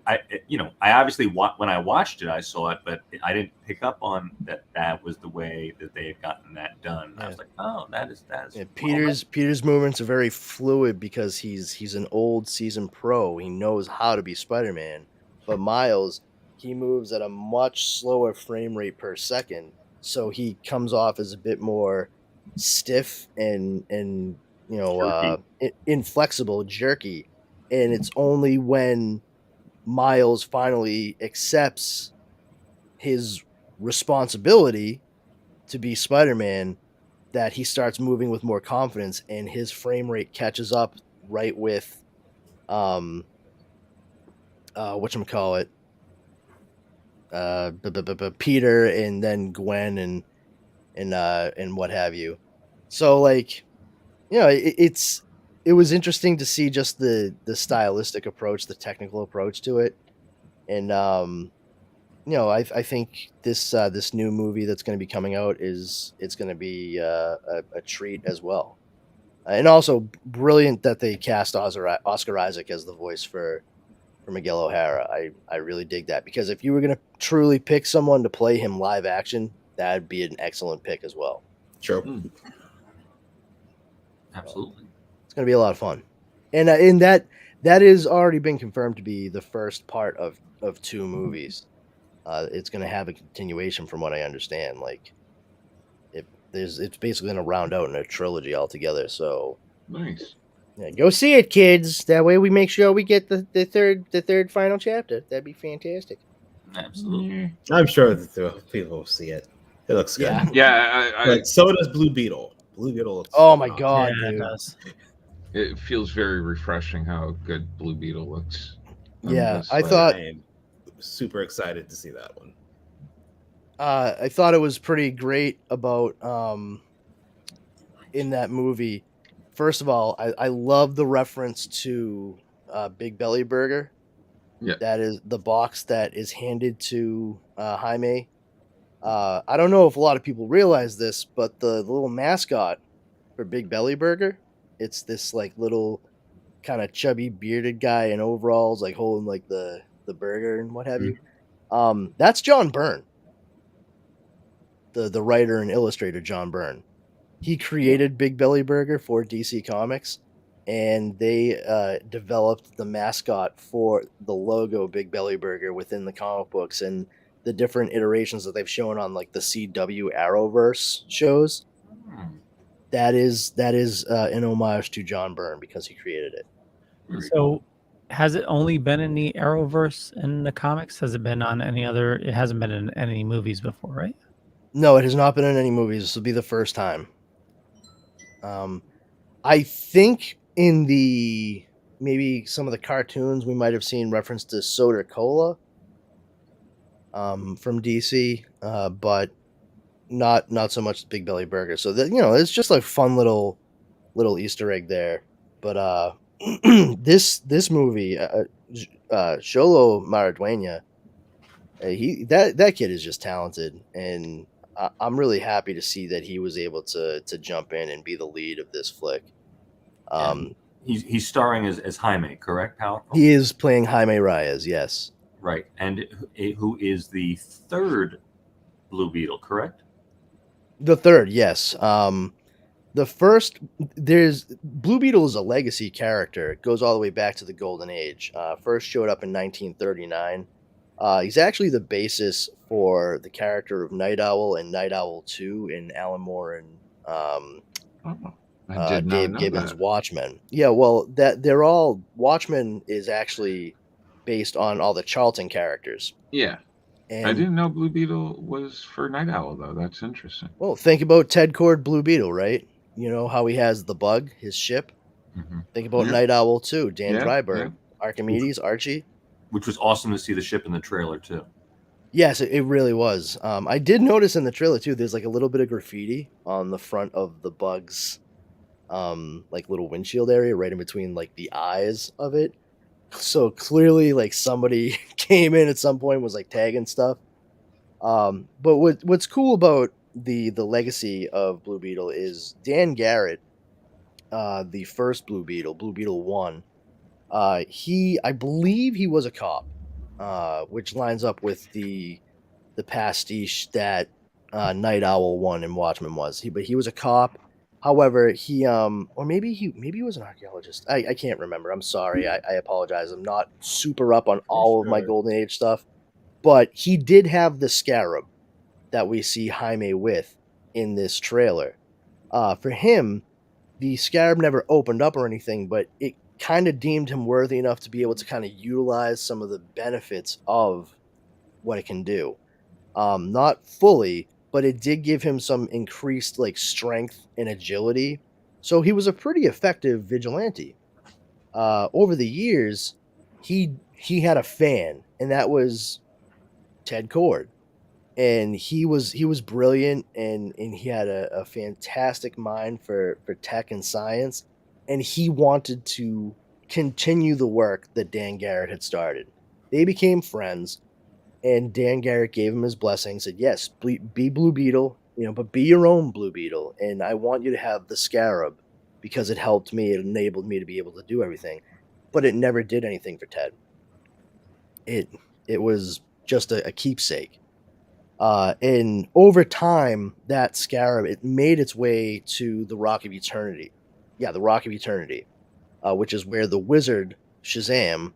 obviously when I watched it, I saw it, but I didn't pick up on that was the way that they had gotten that done. Yeah. I was like, oh, that is Yeah, Peter's movements are very fluid because he's an old seasoned pro. He knows how to be Spider-Man. But Miles, he moves at a much slower frame rate per second, so he comes off as a bit more stiff and inflexible, jerky. And it's only when Miles finally accepts his responsibility to be Spider-Man that he starts moving with more confidence and his frame rate catches up right with whatchamacallit, Peter and then Gwen and what have you. So like, you know, it was interesting to see just the stylistic approach, the technical approach to it. And you know, I think this new movie that's going to be coming out it's going to be a treat as well, and also brilliant that they cast Oscar Isaac as the voice for Miguel O'Hara. I really dig that because if you were going to truly pick someone to play him live action, that'd be an excellent pick as well. Sure, Absolutely. It's going to be a lot of fun, and that has already been confirmed to be the first part of 2 movies. It's going to have a continuation, from what I understand. Like, it's basically going to round out in a trilogy altogether. So Nice. yeah, go see it, kids. That way we make sure we get the third final chapter. That'd be fantastic. Absolutely. I'm sure that the people will see it. It looks good. Yeah. Yeah, But so does Blue Beetle. Blue Beetle looks Oh my awesome. god, Yeah, it dude. does. it feels very refreshing how good Blue Beetle looks. Yeah, just I like- thought- I am super excited to see that one. I thought it was pretty great about in that movie. First of all, I love the reference to Big Belly Burger. Yeah. That is the box that is handed to Jaime. I don't know if a lot of people realize this, but the little mascot for Big Belly Burger, it's this like little kind of chubby bearded guy in overalls, like holding like the burger and what have you. That's John Byrne, the writer and illustrator John Byrne. He created Big Belly Burger for DC Comics, and they developed the mascot for the logo Big Belly Burger within the comic books and the different iterations that they've shown on like the CW Arrowverse shows. That is an homage to John Byrne because he created it. Very So, has it only been in the Arrowverse in the comics? Has it been on any other? It hasn't been in any movies before, right? No, it has not been in any movies. This will be the first time. I think in the maybe some of the cartoons we might have seen reference to Soda Cola from DC, but not so much Big Belly Burger. So that it's just like fun little Easter egg there. But this movie, Xolo Maridueña, that kid is just talented, and I'm really happy to see that he was able to jump in and be the lead of this flick. He's starring as Jaime, correct, Powerful? He is playing Jaime Reyes, yes. Right, and who is the third Blue Beetle, correct? The third, yes. The first, there's Blue Beetle is a legacy character. It goes all the way back to the Golden Age. First showed up in 1939. He's actually the basis for the character of Night Owl and Night Owl 2 in Alan Moore and I did not Dave know Gibbons' that. Watchmen. Yeah, well, they're all Watchmen is actually based on all the Charlton characters. Yeah. And, I didn't know Blue Beetle was for Night Owl, though. That's interesting. Well, think about Ted Kord Blue Beetle, right? You know how he has the bug, his ship. Mm-hmm. Think about Yeah. Night Owl too. Dan Yeah, Dryberg, yeah. Archimedes, Archie. Which was awesome to see the ship in the trailer too. Yes, it really was. I did notice in the trailer too. There's like a little bit of graffiti on the front of the bug's, like little windshield area, right in between like the eyes of it. So clearly, like somebody came in at some point and was like tagging stuff. But what's cool about the legacy of Blue Beetle is Dan Garrett, the first Blue Beetle 1. I believe he was a cop, which lines up with the pastiche that Night Owl 1 and Watchmen was. But he was a cop. However, he or maybe he was an archaeologist. I can't remember. I'm sorry. I apologize. I'm not super up on all of my Golden Age stuff. But he did have the scarab that we see Jaime with in this trailer. For him, the scarab never opened up or anything, but it kind of deemed him worthy enough to be able to kind of utilize some of the benefits of what it can do. Not fully, but it did give him some increased like strength and agility. So he was a pretty effective vigilante. Over the years, he had a fan, and that was Ted Kord. And he was brilliant, and he had a fantastic mind for tech and science, and he wanted to continue the work that Dan Garrett had started. They became friends, and Dan Garrett gave him his blessing, said, yes, be Blue Beetle, but be your own Blue Beetle, and I want you to have the scarab because it helped me, it enabled me to be able to do everything. But it never did anything for Ted. It was just a keepsake. And over time, that scarab, it made its way to the Rock of Eternity. Yeah, the Rock of Eternity, which is where the wizard Shazam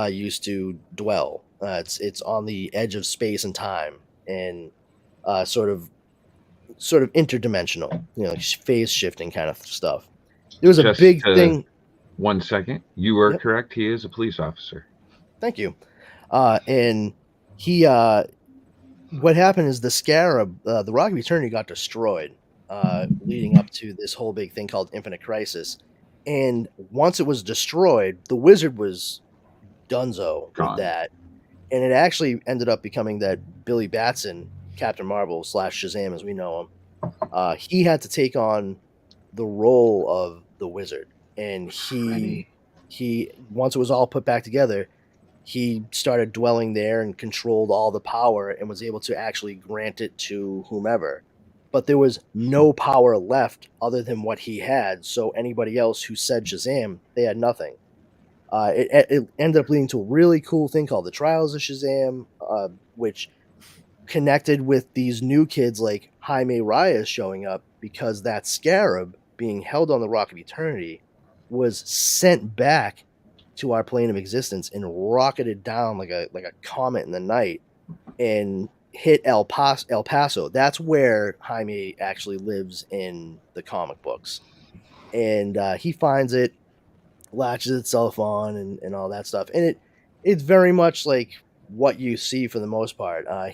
used to dwell. It's on the edge of space and time, and sort of interdimensional, phase shifting kind of stuff. There was a big thing. 1 second. You are Yep. correct. He is a police officer. Thank you. And he, what happened is the scarab, the Rock of Eternity got destroyed, leading up to this whole big thing called Infinite Crisis. And once it was destroyed, the wizard was donezo Gone. with that. And it actually ended up becoming that Billy Batson, Captain Marvel / Shazam as we know him, he had to take on the role of the wizard. And he once it was all put back together, he started dwelling there and controlled all the power and was able to actually grant it to whomever. But there was no power left other than what he had. So anybody else who said Shazam, they had nothing. It ended up leading to a really cool thing called the Trials of Shazam, which connected with these new kids like Jaime Reyes showing up because that scarab being held on the Rock of Eternity was sent back to our plane of existence and rocketed down like a comet in the night, and hit El Paso. That's where Jaime actually lives in the comic books, and he finds it, latches itself on, and all that stuff. And it's very much like what you see for the most part. I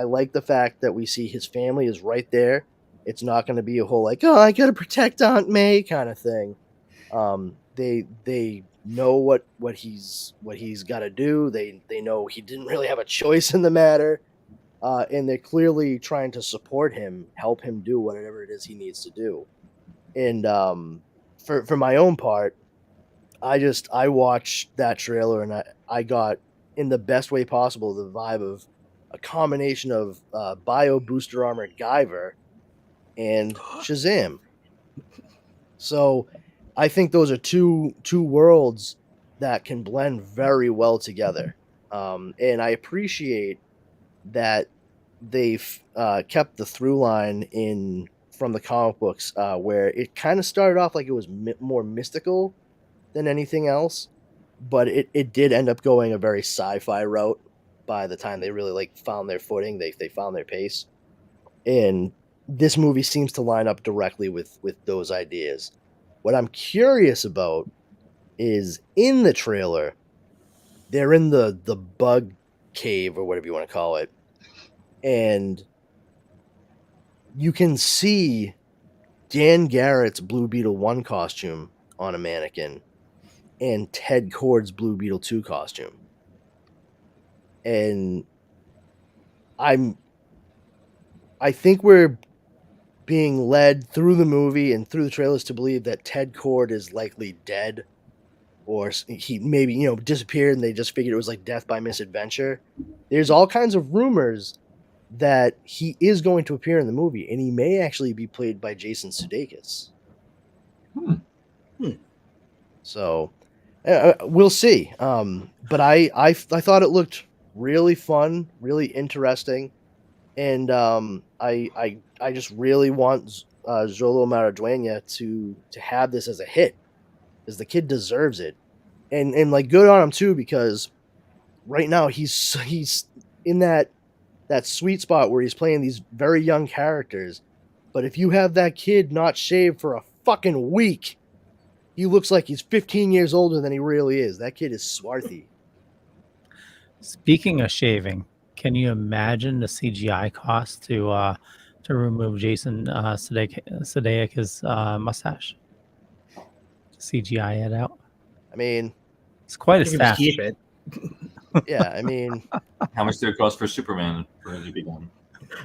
like the fact that we see his family is right there. It's not going to be a whole like, oh, I got to protect Aunt May kind of thing. They know what he's got to do. They know he didn't really have a choice in the matter, and they're clearly trying to support him, help him do whatever it is he needs to do. And for my own part, I watched that trailer and I got, in the best way possible, the vibe of a combination of Bio Booster Armor Guyver and Shazam. So I think those are two worlds that can blend very well together. And I appreciate that they've kept the through line from the comic books, where it kind of started off like it was more mystical than anything else, but it did end up going a very sci-fi route by the time they really like found their footing. They found their pace, and this movie seems to line up directly with those ideas. What I'm curious about is, in the trailer, they're in the bug cave or whatever you want to call it, and you can see Dan Garrett's Blue Beetle 1 costume on a mannequin and Ted Kord's Blue Beetle 2 costume. And I think we're being led through the movie and through the trailers to believe that Ted Kord is likely dead, or he maybe, disappeared and they just figured it was like death by misadventure. There's all kinds of rumors that he is going to appear in the movie, and he may actually be played by Jason Sudeikis. So we'll see. But I thought it looked really fun, really interesting, and I just really want Zolo Maraduena to have this as a hit, because the kid deserves it, and like, good on him too, because right now he's in that sweet spot where he's playing these very young characters. But if you have that kid not shaved for a fucking week, he looks like he's 15 years older than he really is. That kid is swarthy. Speaking of shaving, can you imagine the CGI cost to remove Jason Sudeikis' mustache? CGI it out. I mean, it's quite a You can stash. keep it. Yeah, I mean, How much did it cost for Superman for it to be done?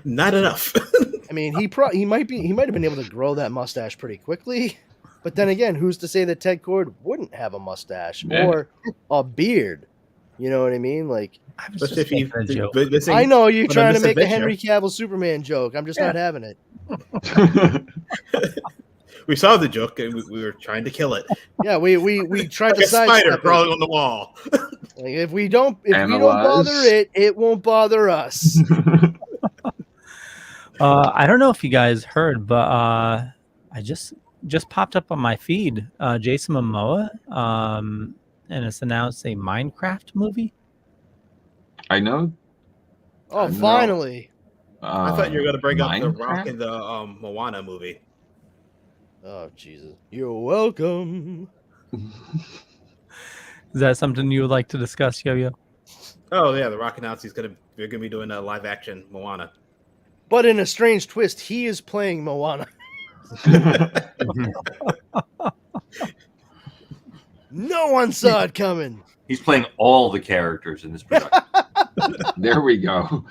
Not enough. I mean, he might have been able to grow that mustache pretty quickly. But then again, who's to say that Ted Kord wouldn't have a mustache or a beard? You know what I mean? Like, Especially if you, a joke. I know you're But trying to I'm make a misadventure. Henry Cavill Superman joke. I'm just not having it. We saw the joke and we were trying to kill it. Yeah, we tried Like to a spider sidestep it. crawling on the wall. Like, if we don't Analyze. bother it, it won't bother us. I don't know if you guys heard, but I just popped up on my feed. Jason Momoa, and it's announced a Minecraft movie. I know. Oh, No. finally! I thought you were going to bring up the Minecraft? Rock in the Moana movie. Oh, Jesus! You're welcome. Is that something you would like to discuss, Yo-Yo? Oh yeah, the Rock announced they're gonna be doing a live action Moana. But in a strange twist, he is playing Moana. No one saw it coming. He's playing all the characters in this production. There we go.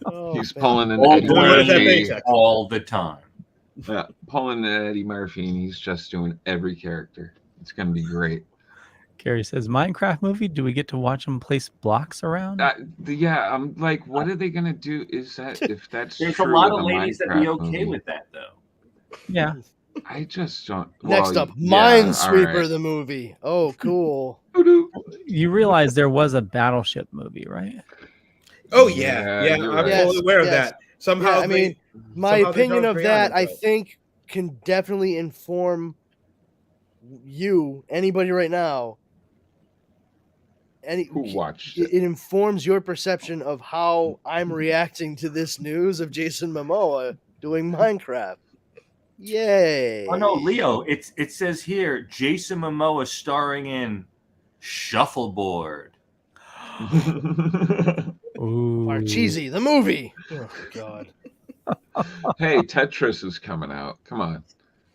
Oh, He's man. pulling an All Eddie What does that Murphy. mean? all the time. Yeah, pulling an Eddie Murphy, and he's just doing every character. It's gonna be great. Gary says, Minecraft movie? Do we get to watch him place blocks around? Yeah, I'm like, what are they gonna do? Is that if that's There's a true lot with of the ladies that'd be Minecraft okay movie, with that, though. Yeah. I just don't. Next well, up, yeah, Minesweeper, all right. the movie. Oh, cool. You realize there was a Battleship movie, right? Oh yeah, Yeah, yeah. you're I'm right. fully aware of Yes. that. Somehow, Yeah, I mean, my somehow they opinion don't of agree that, on it, I though. think, can definitely inform you, anybody right now, Who watched it? It informs your perception of how I'm reacting to this news of Jason Momoa doing Minecraft. Yay! Oh no, Leo! It says here Jason Momoa starring in Shuffleboard. Ooh. Parcheesi, the movie. Oh God. Hey, Tetris is coming out. Come on.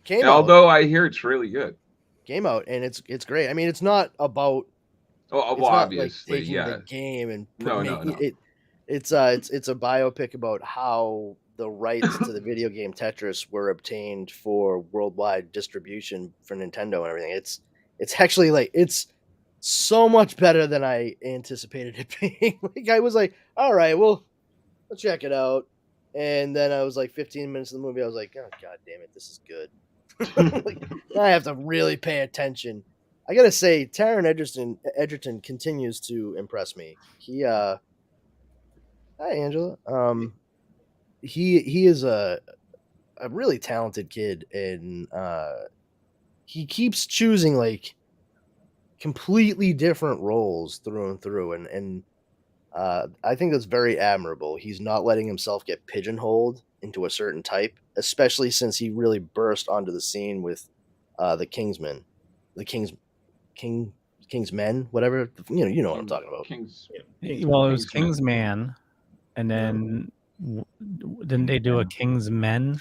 Came out. Although I hear it's really good. Came out, and it's great. I mean, it's not about. Oh, It's well, not obviously, like taking yeah. the game and No. it. It's a biopic about how the rights to the video game Tetris were obtained for worldwide distribution for Nintendo and everything. It's actually like it's so much better than I anticipated it being. Like I was like, all right, well, let's check it out. And then I was like 15 minutes of the movie, I was like, oh God damn it, this is good. Like, I have to really pay attention. I gotta say, Taron Egerton continues to impress me. He hi Angela. He is a really talented kid, and he keeps choosing like completely different roles through and through, and I think that's very admirable. He's not letting himself get pigeonholed into a certain type, especially since he really burst onto the scene with the Kingsmen, the Kingsmen, whatever. You know what I'm talking about. Well, it was Kingsman, and then didn't they do a Kingsmen?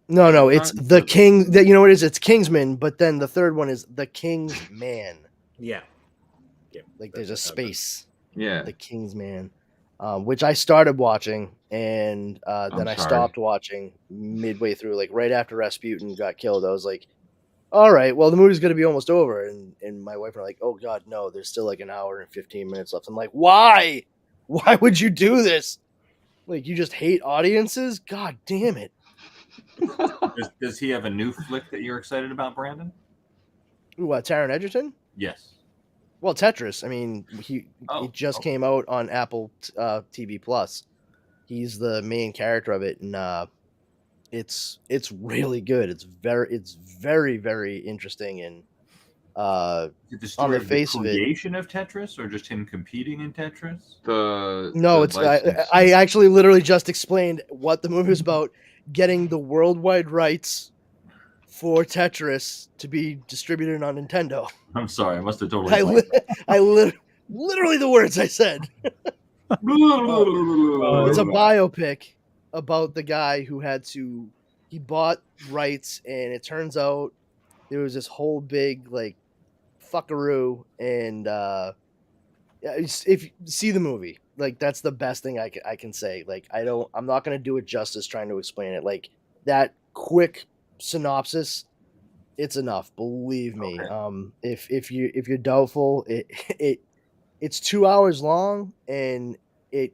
No, it's the King. You know what it is? It's Kingsman, but then the third one is the Kingsman. Yeah. Like there's a space. Yeah. The Kingsman, which I started watching, and then I stopped watching midway through, like right after Rasputin got killed. I was like, all right, well, the movie's going to be almost over. And my wife and I were like, oh, God, no, there's still like an hour and 15 minutes left. I'm like, why? Why would you do this? Like, you just hate audiences? God damn it. Does he have a new flick that you're excited about, Brandon? Ooh, what, Taron Egerton? Yes. Well, Tetris. I mean, it just came out on Apple TV Plus. He's the main character of it, and it's really good. It's very very interesting, and the story on the of face the of it, creation of Tetris, or just him competing in Tetris? I actually literally just explained what the movie was about: getting the worldwide rights for Tetris to be distributed on Nintendo. I'm sorry, I must have totally. Literally the words I said. It's a biopic about the guy who he bought rights, and it turns out there was this whole big like fuckaroo, and if you see the movie, like that's the best thing I can say. Like I'm not gonna do it justice trying to explain it. Like that quick synopsis, it's enough, believe me. Okay. If you're doubtful, it's 2 hours long, and it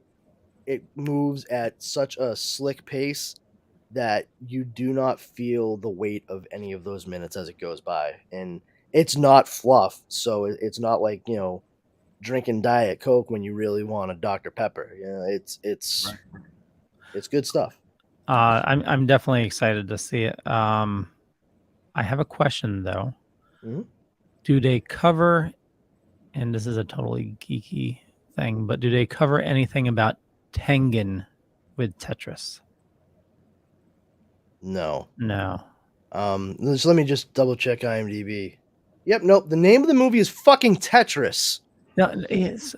moves at such a slick pace that you do not feel the weight of any of those minutes as it goes by. And it's not fluff, so it's not like, drinking Diet Coke when you really want a Dr. Pepper. It's good stuff. I'm definitely excited to see it. I have a question though. Mm-hmm. Do they cover, and this is a totally geeky thing, but do they cover anything about Tengen with Tetris? No. Let me just double check IMDb. Yep, nope. The name of the movie is fucking Tetris. No, it's,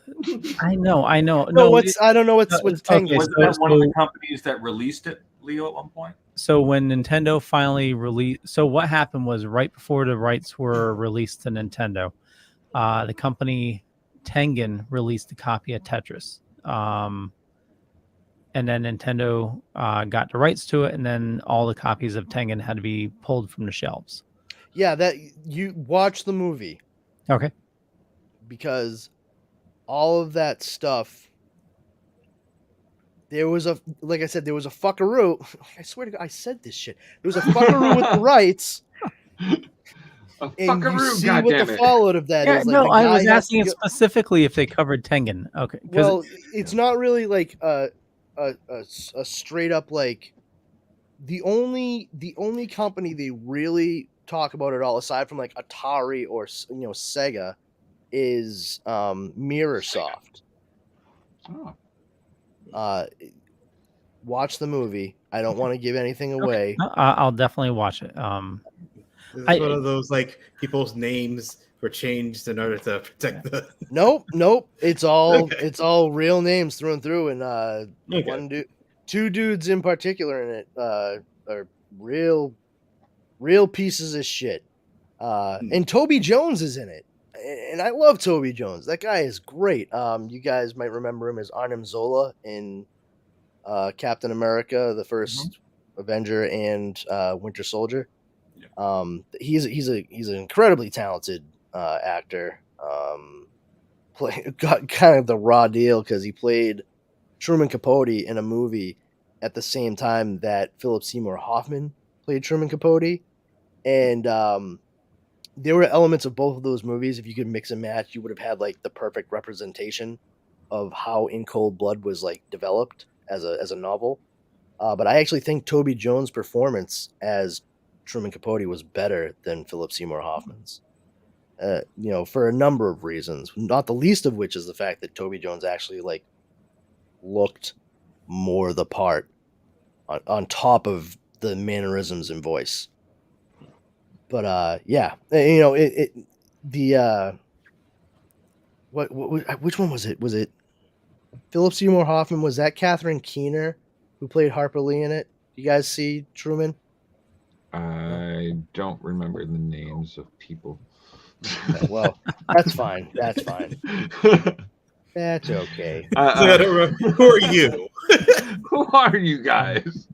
I know. I don't know what's Tengen. Was that one of the companies that released it, Leo, at one point? So when Nintendo finally released, so what happened was right before the rights were released to Nintendo, the company Tengen released a copy of Tetris. And then Nintendo got the rights to it, and then all the copies of Tengen had to be pulled from the shelves. Yeah, that you watch the movie. Okay. Because all of that stuff, there was a fuckaroo. I swear to God, I said this shit. There was a fuckaroo with the rights. A and fuckaroo, you see what the fallout of that is. Like, no, I was asking specifically if they covered Tengen. Okay. Well, it's not really like a straight up like the only company they really talk about at all, aside from like Atari or Sega, is Mirror Soft. Oh. Watch the movie. I don't want to give anything away. No, I'll definitely watch it. This is one of those like people's names were changed in order to protect the. Nope. It's all Okay. it's all real names through and through, and Okay. one dude, two dudes in particular in it are real pieces of shit. And Toby Jones is in it, and I love Toby Jones. That guy is great. You guys might remember him as Arnim Zola in Captain America, the first Avenger, and Winter Soldier. Yeah. He's an incredibly talented actor. Got kind of the raw deal because he played Truman Capote in a movie at the same time that Philip Seymour Hoffman played Truman Capote, and there were elements of both of those movies. If you could mix and match, you would have had like the perfect representation of how In Cold Blood was like developed as a novel. But I actually think Toby Jones' performance as Truman Capote was better than Philip Seymour Hoffman's. For a number of reasons, not the least of which is the fact that Toby Jones actually like looked more the part on top of the mannerisms and voice. But which one was it? Was it Philip Seymour Hoffman? Was that Catherine Keener who played Harper Lee in it? You guys see Truman? I don't remember the names of people. Okay, well, that's fine. That's fine. That's okay. I don't remember. Who are you? Who are you guys?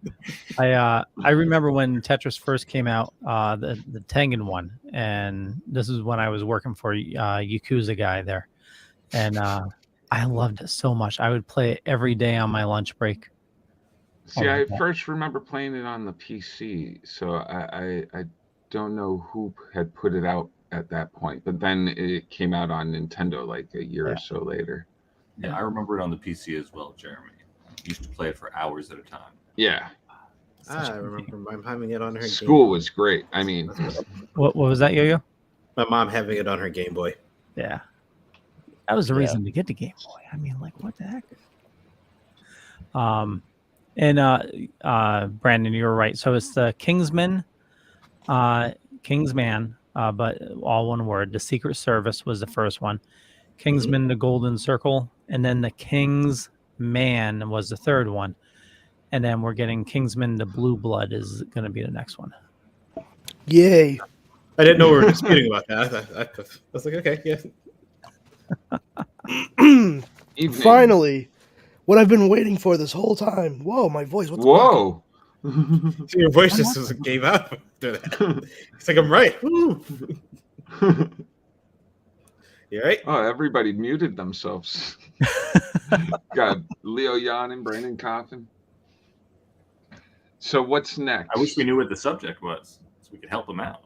I remember when Tetris first came out, the Tengen one, and this is when I was working for Yakuza guy there, and I loved it so much. I would play it every day on my lunch break. See, I first remember playing it on the PC, so I don't know who had put it out at that point, but then it came out on Nintendo like a year or so later. Yeah, I remember it on the PC as well, Jeremy. Used to play it for hours at a time. Yeah. I remember my mom having it on her School Game was great. I mean, What was that, Yo-Yo? My mom having it on her Game Boy. Yeah, that was the reason to get the Game Boy. I mean, like, what the heck? Brandon, you were right. So it's the Kingsman, Kingsman, but all one word. The Secret Service was the first one. Kingsman, the Golden Circle, and then the Kingsman was the third one. And then we're getting Kingsman, the Blue Blood is going to be the next one. Yay. I didn't know we were disputing about that. I was like, okay, yeah. Finally, what I've been waiting for this whole time. Whoa, my voice. What's whoa. So your voice just gave out after that. It's like, I'm right. Woo. You right? Oh, everybody muted themselves. Got Leo Yan and Brandon Coffin. So what's next? I wish we knew what the subject was so we could help them out.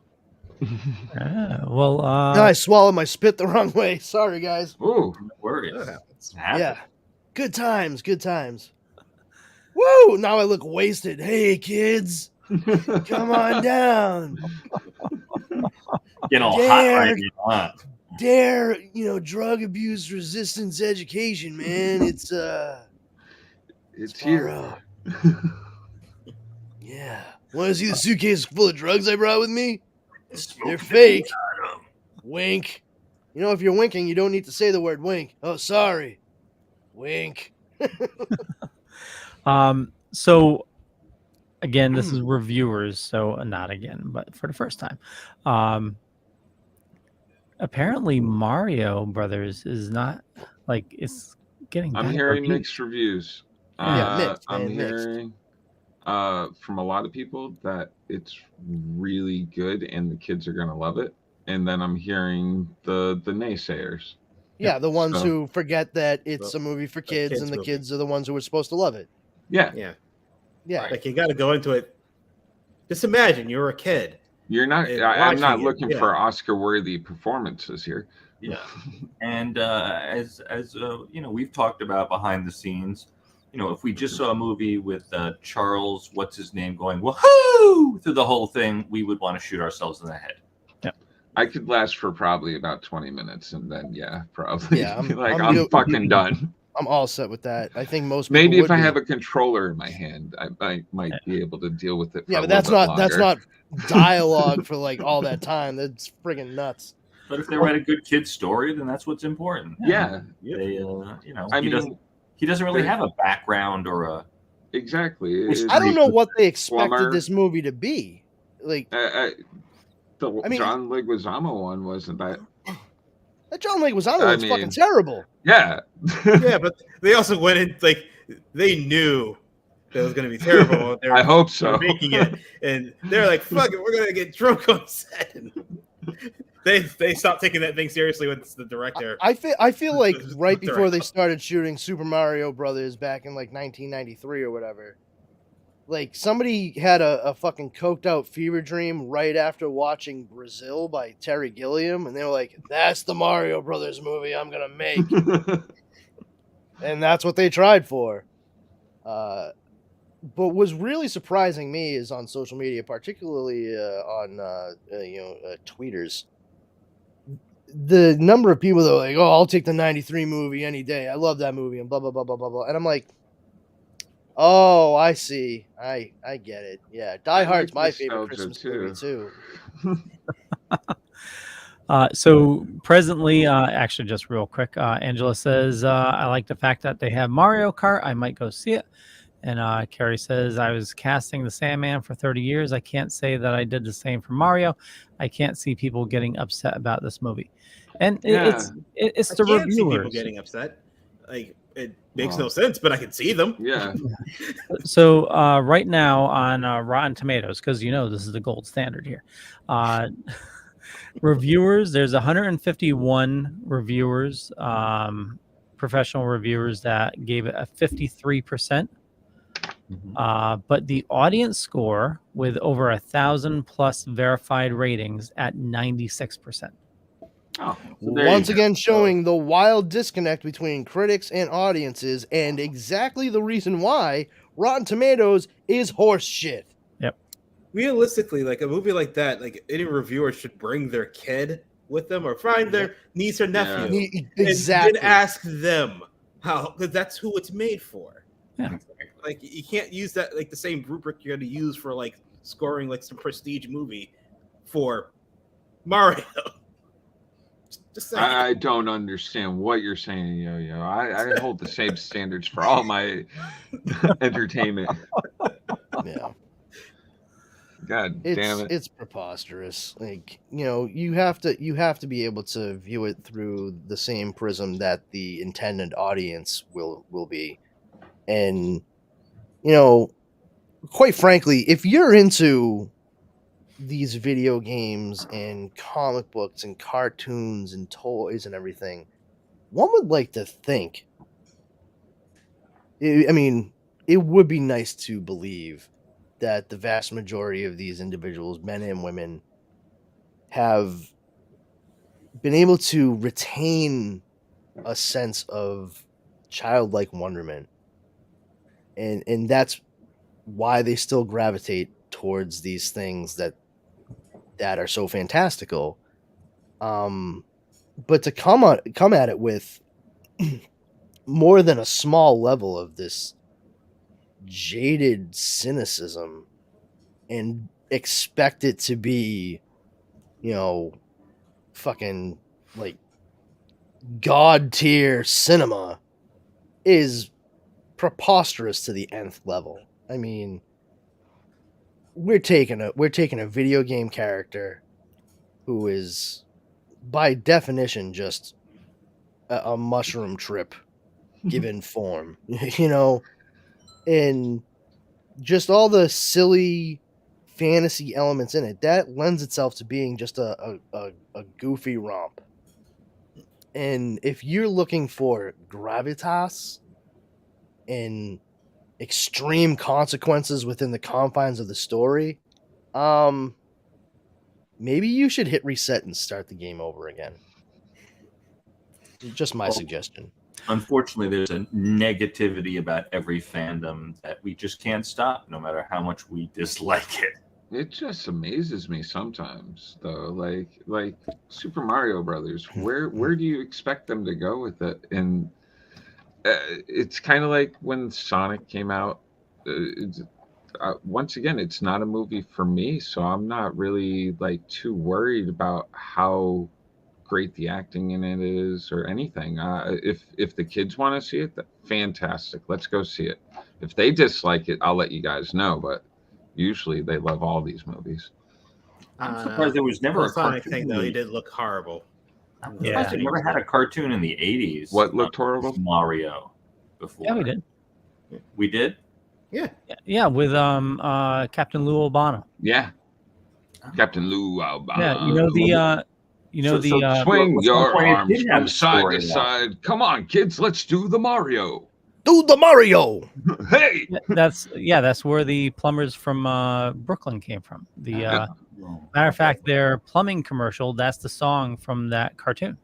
I swallowed my spit the wrong way. Sorry, guys. Ooh. No worries. That happens. Yeah. Good times. Woo! Now I look wasted. Hey, kids. Come on down. Getting all hot right now, huh? Dare, drug abuse resistance education, man. It's here. out. Yeah. Want to see the suitcase full of drugs I brought with me? They're fake. Wink. If you're winking, you don't need to say the word wink. Oh, sorry. Wink. So again, this is reviewers, so not again, but for the first time. Apparently Mario Brothers is not like it's getting. I'm hearing mixed reviews. Mixed. I'm hearing from a lot of people that it's really good and the kids are gonna love it. And then I'm hearing the naysayers. Yeah, the ones who forget that it's a movie for kids, and the movie. kids are the ones who are supposed to love it. Yeah. Yeah. Like, you got to go into it. Just imagine you're a kid. You're not. And I'm not watching it, looking for Oscar-worthy performances here. Yeah, and as we've talked about behind the scenes. If we just saw a movie with Charles, what's his name, going woohoo through the whole thing, we would want to shoot ourselves in the head. I could last for probably about 20 minutes, and then probably Yeah, I'm fucking done. I'm all set with that. I think most people Maybe if would I be. have a controller in my hand, I might be able to deal with it. For Yeah, a but little that's bit not dialogue for like all that time. That's friggin' nuts. But if they write a good kid's story, then that's what's important. Yeah. They, I he mean, doesn't really have a background or a. Exactly. I don't know what they expected Plumber. this movie to be. Like, The mean- John Leguizamo one wasn't that. that John Leguizamo was fucking terrible. Yeah. Yeah, but they also went in like they knew that it was going to be terrible. They were, I hope they were so. making it, and they're like, "Fuck it, we're going to get drunk on set." They stopped taking that thing seriously with the director. I feel like right They're before like, they started shooting Super Mario Brothers back in like 1993 or whatever, like somebody had a fucking coked out fever dream right after watching Brazil by Terry Gilliam, and they were like, "That's the Mario Brothers movie I'm gonna make," and that's what they tried for. But what's really surprising me is on social media, particularly on tweeters, the number of people that are like, "Oh, I'll take the '93 movie any day. I love that movie," and blah blah blah blah blah blah. And I'm like, "Oh, I see. I get it. Yeah, Die Hard's my favorite Christmas movie too." So presently, actually, just real quick, Angela says, "I like the fact that they have Mario Kart. I might go see it." And Carrie says, "I was casting the Sandman for 30 years. I can't say that I did the same for Mario. I can't see people getting upset about this movie." And it's I the can't see people reviewers getting upset. Like it makes no sense, but I can see them. Yeah. So right now on Rotten Tomatoes, because this is the gold standard here. Reviewers, there's 151 reviewers, professional reviewers that gave it a 53%. But the audience score with over 1,000 plus verified ratings at 96%. Oh, Once again, showing the wild disconnect between critics and audiences, and exactly the reason why Rotten Tomatoes is horse shit. Yep. Realistically, like a movie like that, like any reviewer should bring their kid with them or find their niece or nephew. Yeah. Exactly. And ask them how, because that's who it's made for. Yeah. Like you can't use that like the same rubric you're going to use for like scoring like some prestige movie for Mario. Just saying. I don't understand what you're saying, Yo-Yo. I hold the same standards for all my entertainment. Yeah. God damn it. It's preposterous. Like, you have to be able to view it through the same prism that the intended audience will be. And quite frankly, if you're into these video games and comic books and cartoons and toys and everything, one would like to think, it would be nice to believe that the vast majority of these individuals, men and women, have been able to retain a sense of childlike wonderment. And that's why they still gravitate towards these things that are so fantastical. But to come at it with more than a small level of this jaded cynicism and expect it to be, fucking like god tier cinema is preposterous to the nth level. I mean, we're taking a video game character who is by definition just a mushroom trip given form, and just all the silly fantasy elements in it that lends itself to being just a goofy romp. And if you're looking for gravitas and extreme consequences within the confines of the story, maybe you should hit reset and start the game over again. Just my suggestion. Unfortunately, there's a negativity about every fandom that we just can't stop, no matter how much we dislike it. It just amazes me sometimes, though. Like Super Mario Brothers, where do you expect them to go with it? And it's kind of like when Sonic came out. Once again, it's not a movie for me, so I'm not really like too worried about how great the acting in it is or anything. If the kids want to see it, fantastic. Let's go see it. If they dislike it, I'll let you guys know. But usually they love all these movies. I'm surprised there was never a Sonic cartoon. thing though. He did look horrible. I'm surprised they never had a cartoon in the 80s. What looked horrible? Mario. Before. Yeah, we did. We did. Yeah, with Captain Lou Albano. Yeah, Captain Lou Albano. Yeah, you know the swing your point, it arms did have from a side story, to though. side. Come on, kids, let's do the Mario. Do the Mario. Hey, that's where the plumbers from Brooklyn came from. The matter of fact, their plumbing commercial, that's the song from that cartoon.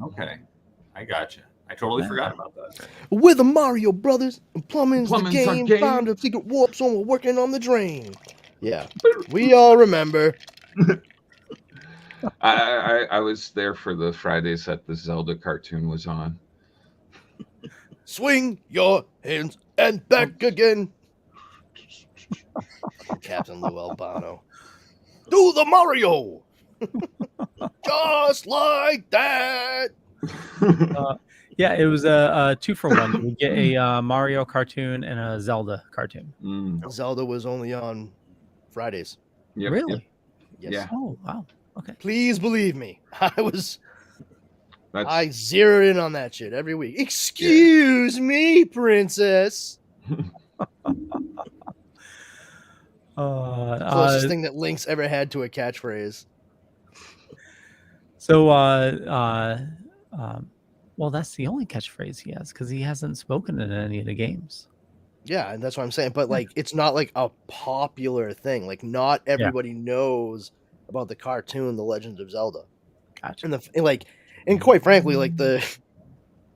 Okay, I gotcha. I totally forgot about that. We're the Mario Brothers, and plumbing's the Plumbing's our game. game. Found a secret warp zone. We're working on the drain. Yeah, we all remember. I was there for the Fridays that the Zelda cartoon was on. Swing your hands and back again. Captain Lou Albano. Do the Mario. Just like that. Yeah, it was a 2-for-1. You get a Mario cartoon and a Zelda cartoon. Zelda was only on Fridays. Yep, Really? Yes. Yeah. Oh, wow. Okay. Please believe me. That's I zeroed in on that shit every week. Excuse me, princess. Closest thing that Link's ever had to a catchphrase. So, well, that's the only catchphrase he has because he hasn't spoken in any of the games. Yeah, and that's what I'm saying. But like, it's not like a popular thing. Like, not everybody knows about the cartoon, The Legend of Zelda. Gotcha. And quite frankly, like the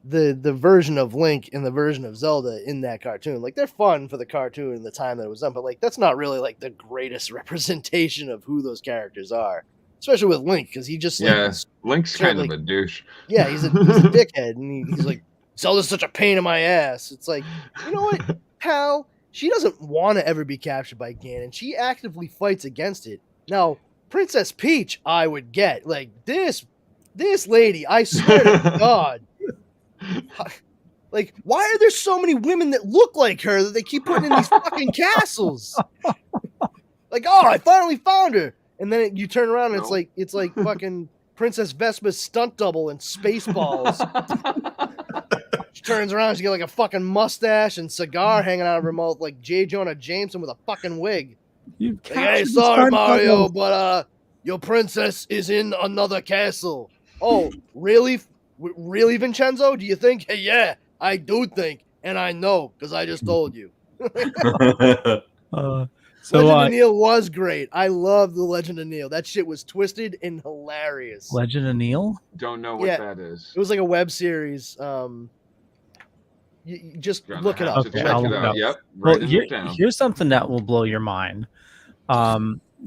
version of Link and the version of Zelda in that cartoon, like they're fun for the cartoon and the time that it was done. But like, that's not really like the greatest representation of who those characters are. Especially with Link, because he just Link's kind of a douche. Yeah, he's a dickhead, and he's like, Zelda's such a pain in my ass. It's like, you know what, pal? She doesn't want to ever be captured by Ganon. She actively fights against it. Now, Princess Peach, I would get like this lady. I swear to God, like, why are there so many women that look like her that they keep putting in these fucking castles? Like, oh, I finally found her. And then you turn around and it's like fucking Princess Vespa's stunt double in Spaceballs. She turns around, she got like a fucking mustache and cigar hanging out of her mouth like J. Jonah Jameson with a fucking wig. Like, hey, sorry, Mario, but your princess is in another castle. Oh, really? Really, Vincenzo? Do you think? Hey, yeah, I do think, and I know because I just told you. Legend of Neil was great. I love the Legend of Neil. That shit was twisted and hilarious. Legend of Neil? Don't know what that is. It was like a web series. You just look it up. Okay, I'll look it up. Yep. Well, here's something that will blow your mind.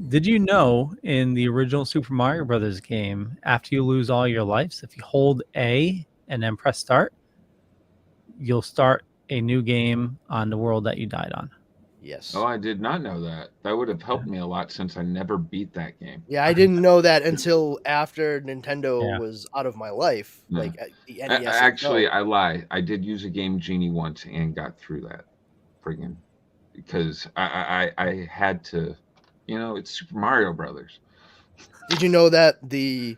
Did you know in the original Super Mario Brothers game, after you lose all your lives, if you hold A and then press start, you'll start a new game on the world that you died on? Yes. Oh, I did not know that. That would have helped me a lot since I never beat that game. Yeah, I didn't know that until after Nintendo was out of my life. Yeah. Like the NES. Actually, I lie. I did use a Game Genie once and got through that, friggin' because I had to. You know, it's Super Mario Brothers. Did you know that the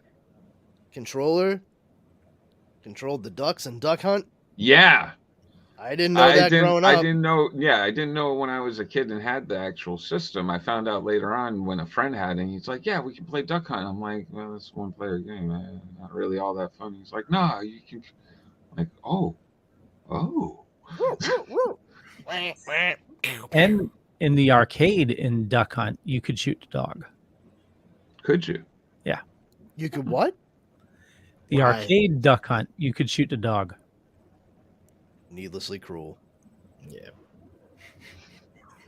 controller controlled the ducks in Duck Hunt? Yeah. I didn't know that growing up. I didn't know. Yeah, I didn't know when I was a kid and had the actual system. I found out later on when a friend had it. And he's like, "Yeah, we can play Duck Hunt." I'm like, "Well, it's a one-player game. Not really all that fun." He's like, "No, you can." I'm like, oh. And in the arcade in Duck Hunt, you could shoot the dog. Could you? Yeah. You could what? The arcade Duck Hunt, you could shoot the dog. Needlessly cruel. Yeah.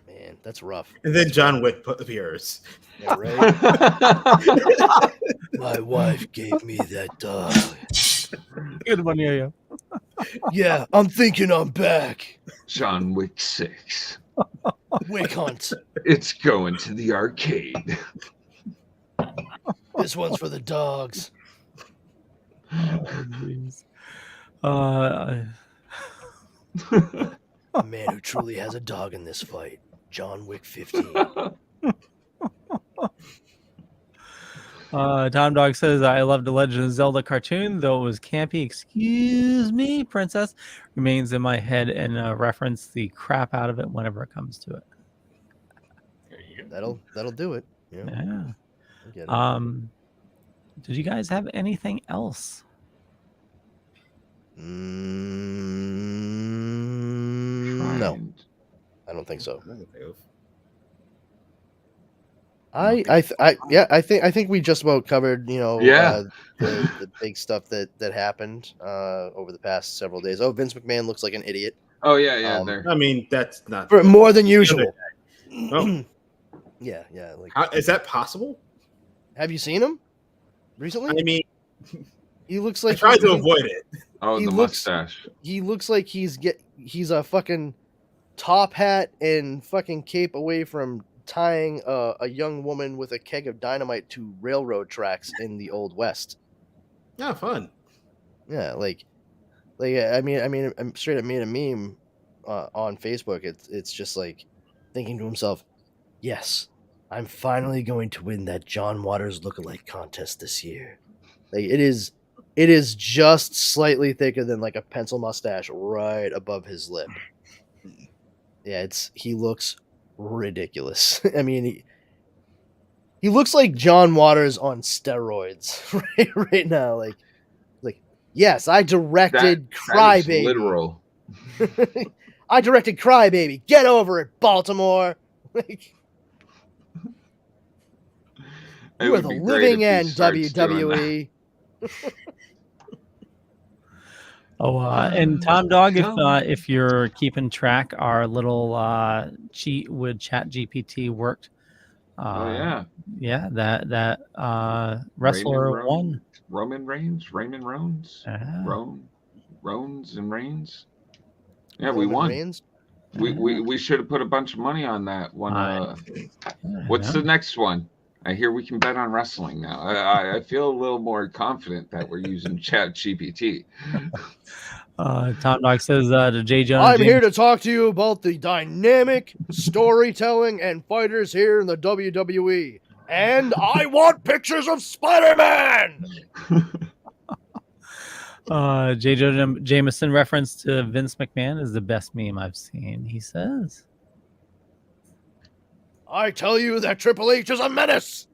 Man, that's rough. And then John Wick appears. Yeah, right? My wife gave me that dog. Good one, yeah. Yeah, I'm thinking I'm back. John Wick 6. Wick Hunt. It's going to the arcade. This one's for the dogs. Oh, jeez. A man who truly has a dog in this fight. John Wick 15. Tom Dog says, I love the Legend of Zelda cartoon, though it was campy. Excuse me, princess. Remains in my head and reference the crap out of it whenever it comes to it. There you go. That'll do it. Yeah. Yeah. I get it. Did you guys have anything else? No, I don't think so. Okay. I think we just about covered, Yeah. the big stuff that happened over the past several days. Oh, Vince McMahon looks like an idiot. Oh yeah, Um, there. I mean, that's not For more than usual. Oh. Yeah. Like, How, is that possible? have you seen him recently? I mean, He looks I like tried to avoid it. Oh, he the looks- mustache. He looks like he's a fucking top hat and fucking cape away from tying a young woman with a keg of dynamite to railroad tracks in the Old West. Yeah, fun. Yeah, like I mean, I'm straight up made a meme on Facebook. It's just like thinking to himself, "Yes, I'm finally going to win that John Waters lookalike contest this year." Like it is just slightly thicker than like a pencil mustache right above his lip. Yeah, he looks ridiculous. I mean, he looks like John Waters on steroids right now. Like yes, I directed That is Crybaby. literal. I directed Crybaby. Get over it, Baltimore. Like, It you are would the be great living if he end, starts doing that. WWE. Oh, and Tom Dog, if you're keeping track, our little cheat with ChatGPT worked. Oh yeah. Yeah, that wrestler won. Raymond Reigns. Yeah. Rones and Reigns. Yeah, we Roman won. Reigns? We should have put a bunch of money on that one. What's Yeah. the next one? I hear we can bet on wrestling now. I feel a little more confident that we're using Chat GPT. Tom Dog says to Jay Jones. I'm here to talk to you about the dynamic storytelling and fighters here in the WWE. And I want pictures of Spider-Man! J. Joe Jameson reference to Vince McMahon is the best meme I've seen, he says. I tell you that Triple H is a menace!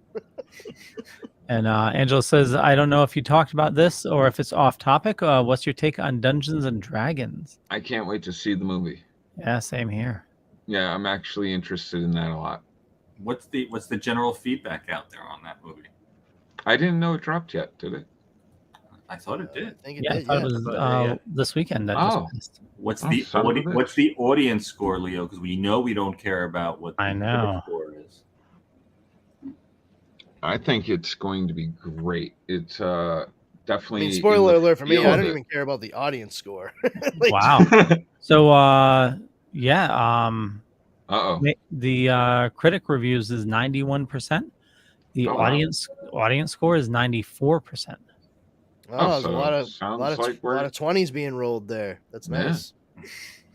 And Angela says, I don't know if you talked about this or if it's off topic. What's your take on Dungeons and Dragons? I can't wait to see the movie. Yeah, same here. Yeah, I'm actually interested in that a lot. What's the general feedback out there on that movie? I didn't know it dropped yet, did it? I thought it I did. think it Yeah, I did, thought yeah. it was Yeah. this weekend. That Oh. just passed. What's Oh, the son of a bitch. what's the audience score, Leo? Because we know we don't care about what the I know. critic score is. I think it's going to be great. It's I definitely. mean, spoiler alert for me, feel I of don't it. even care about the audience score. Like, Wow. So, yeah, Uh-oh. the critic reviews is 91%. The Oh, wow. audience score is 94%. Oh, there's so a lot sounds like we're- of 20s being rolled there. That's Yeah. nice.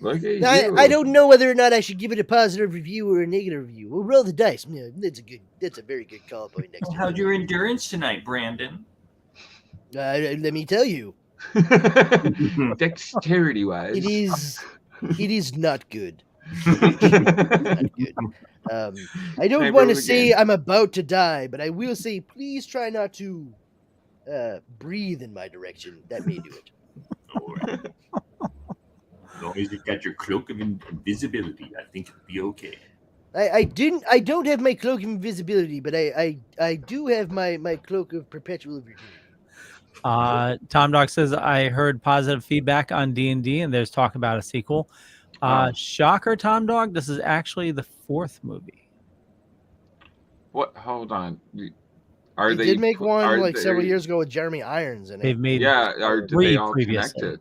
Look at Now, you. I don't know whether or not I should give it a positive review or a negative review. We'll roll the dice. Yeah, that's a very good call point next How'd time. your endurance tonight, Brandon? Let me tell you, Dexterity wise. it is not good. Not good. I don't Can I want to roll say again? I'm about to die, but I will say please try not to breathe in my direction. That may do it. Alright. As long as you got your cloak of invisibility, I think it'll be okay. I don't have my cloak of invisibility, but I do have my cloak of perpetual virginity. Tom Dog says, I heard positive feedback on D&D, and there's talk about a sequel. Shocker, Tom Dog. This is actually the 4th movie. What? Hold on. They did make one like several years ago with Jeremy Irons in it. They've made did 3 they all previously. connect it?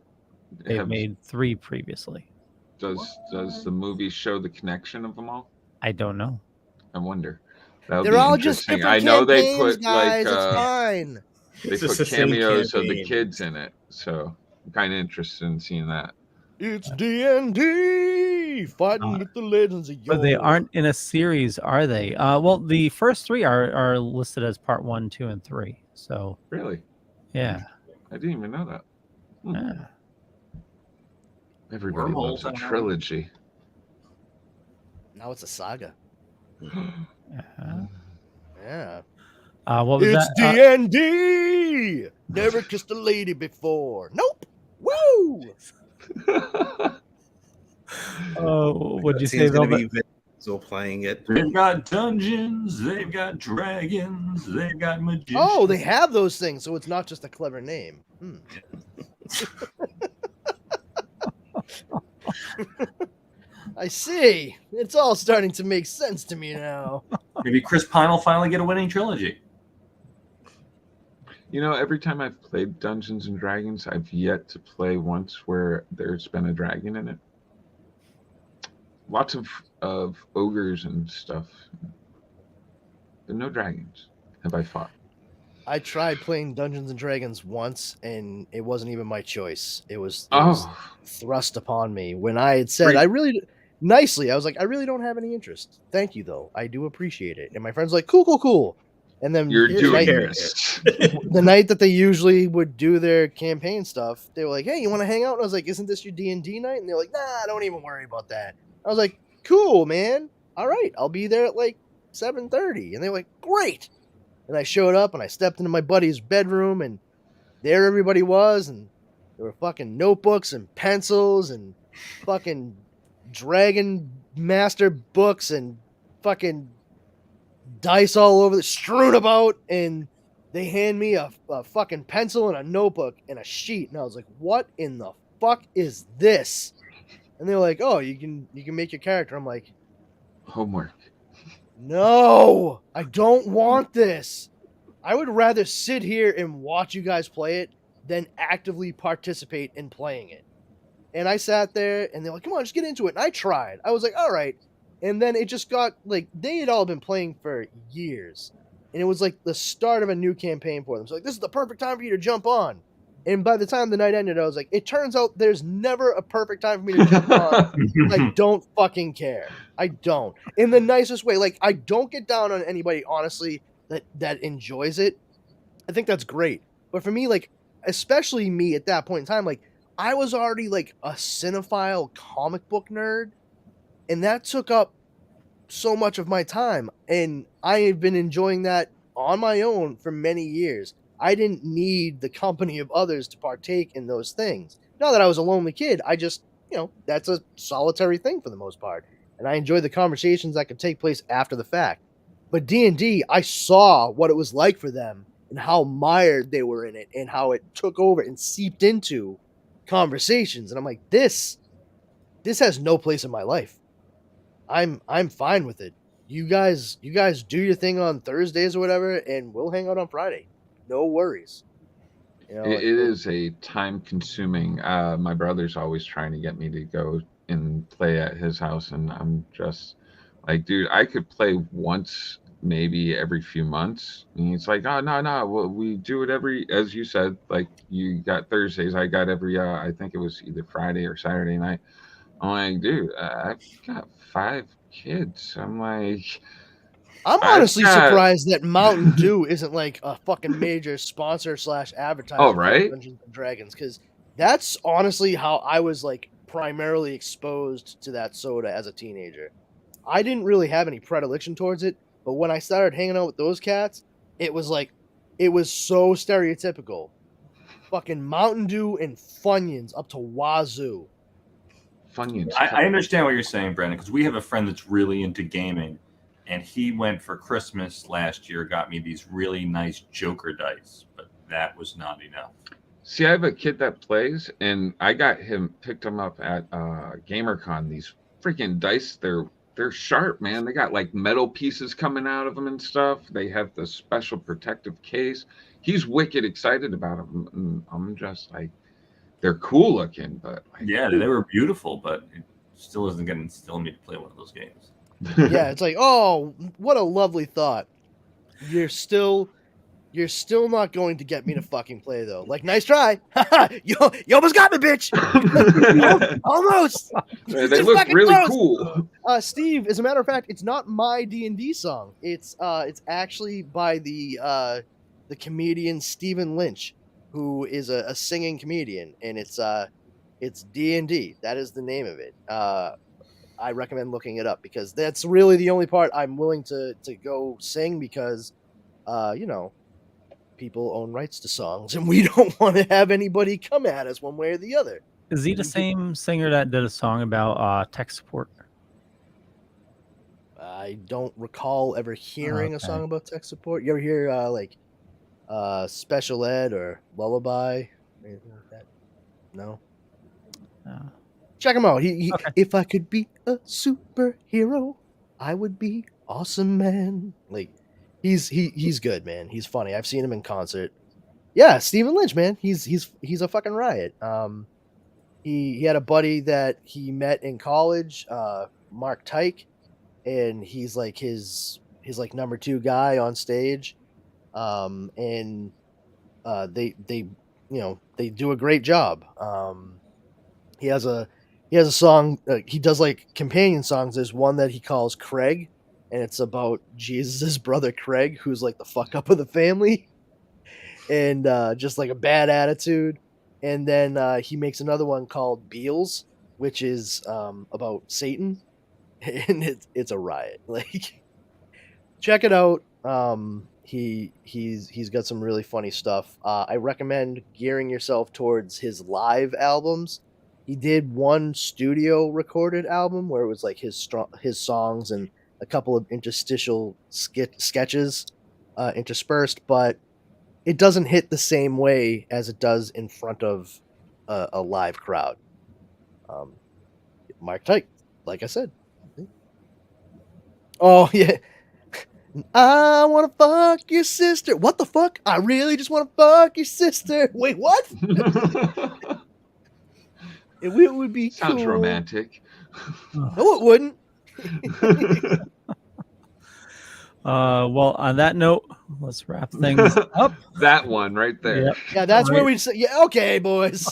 They've made 3 previously. Does the movie show the connection of them all? I don't know. I wonder. That would They're be all just interesting. different I know they campaigns, put guys. like It's fine. they It's just put the same cameos of the campaign. kids in it, so I'm kind of interested in seeing that. It's D&D fighting with the legends of yore. But they aren't in a series, are they? Well, the first 3 are listed as part 1, 2, and 3. So Really, yeah. I didn't even know that. Yeah. Everybody loves a trilogy. Now it's a saga. Uh-huh. Yeah. What was It's that? D&D. Never kissed a lady before. Nope. Woo. What'd you say, Seems gonna Velvet? be Still playing it. They've got dungeons, they've got dragons, they've got magicians. Oh, they have those things, so it's not just a clever name. I see. It's all starting to make sense to me now. Maybe Chris Pine will finally get a winning trilogy. You know, every time I've played Dungeons and Dragons, I've yet to play once where there's been a dragon in it. Lots of ogres and stuff, but no dragons have I fought. I tried playing Dungeons and Dragons once, and it wasn't even my choice. It was thrust upon me when I had said, I really don't have any interest. Thank you, though. I do appreciate it. And my friend's like, cool. And then the night that they usually would do their campaign stuff, they were like, hey, you want to hang out? And I was like, isn't this your D&D night? And they're like, nah, don't even worry about that. I was like, cool, man. All right, I'll be there at like 7:30. And they were like, great. And I showed up and I stepped into my buddy's bedroom, and there everybody was, and there were fucking notebooks and pencils and fucking Dragon Master books and fucking dice all over, strewn about, and they hand me a fucking pencil and a notebook and a sheet, and I was like, what in the fuck is this? And they were like, oh, you can make your character. I'm like, homework. No, I don't want this. I would rather sit here and watch you guys play it than actively participate in playing it. And I sat there, and they're like, come on, just get into it. And I tried. I was like, all right. And then it just got, like, they had all been playing for years. And it was like the start of a new campaign for them. So like, this is the perfect time for you to jump on. And by the time the night ended, I was like, it turns out there's never a perfect time for me to jump on. I don't fucking care. I don't. In the nicest way. Like, I don't get down on anybody, honestly, that enjoys it. I think that's great. But for me, like, especially me at that point in time, like, I was already, like, a cinephile comic book nerd. And that took up so much of my time. And I have been enjoying that on my own for many years. I didn't need the company of others to partake in those things. Not that I was a lonely kid. I just, that's a solitary thing for the most part. And I enjoy the conversations that could take place after the fact. But D&D, I saw what it was like for them and how mired they were in it and how it took over and seeped into conversations. And I'm like, this has no place in my life. I'm fine with it. You guys do your thing on Thursdays or whatever, and we'll hang out on Friday. No worries. It is a time-consuming. My brother's always trying to get me to go and play at his house, and I'm just like, dude, I could play once, maybe every few months. And he's like, oh, no, well, we do it every, as you said, like you got Thursdays, I got every, I think it was either Friday or Saturday night. I'm like, dude, I've got 5 kids. I'm like, I'm honestly surprised that Mountain Dew isn't like a fucking major sponsor / advertiser. Oh, right? For Dungeons and Dragons, because that's honestly how I was like primarily exposed to that soda as a teenager. I didn't really have any predilection towards it, but when I started hanging out with those cats, it was so stereotypical. Fucking Mountain Dew and Funyuns up to wazoo. Funyuns. I understand what you're saying, Brandon, because we have a friend that's really into gaming. And he went for Christmas last year, got me these really nice Joker dice, but that was not enough. See, I have a kid that plays, and I picked him up at GamerCon. These freaking dice, they're sharp, man. They got like metal pieces coming out of them and stuff. They have the special protective case. He's wicked excited about them, and I'm just like, they're cool looking, but like, Yeah, they were beautiful, but it still isn't going to instill me to play one of those games. Yeah, it's like, oh, what a lovely thought. You're still not going to get me to fucking play though. Like, nice try. you almost got me, bitch. Almost. They look really close. cool. Steve, as a matter of fact, it's not my D&D song. It's actually by the comedian Stephen Lynch, who is a singing comedian, and it's D&D. That is the name of it. I recommend looking it up because that's really the only part I'm willing to go sing because, people own rights to songs, and we don't want to have anybody come at us one way or the other. Is he the same singer that did a song about tech support? I don't recall ever hearing a song about tech support. You ever hear Special Ed or Lullaby or anything like that? No. Check him out. He Okay. If I could be a superhero, I would be awesome, man. Like, he's good, man. He's funny. I've seen him in concert. Yeah, Stephen Lynch, man. He's a fucking riot. He had a buddy that he met in college, Mark Tyke, and he's like his like number 2 guy on stage. And they they do a great job. He has a song. He does like companion songs. There's one that he calls Craig, and it's about Jesus' brother Craig, who's like the fuck up of the family, and just like a bad attitude. And then he makes another one called Beals, which is about Satan, and it's a riot. Like, check it out. He's got some really funny stuff. I recommend gearing yourself towards his live albums. He did one studio recorded album where it was like his songs and a couple of interstitial sketches interspersed, but it doesn't hit the same way as it does in front of a live crowd. Mark Tyke, like I said. Oh yeah. I want to fuck your sister. What the fuck? I really just want to fuck your sister. Wait, what? It would be Sounds cool. romantic. No, it wouldn't. Well, on that note, let's wrap things up. That one right there. Yep. Yeah, that's where we say, yeah, okay, boys.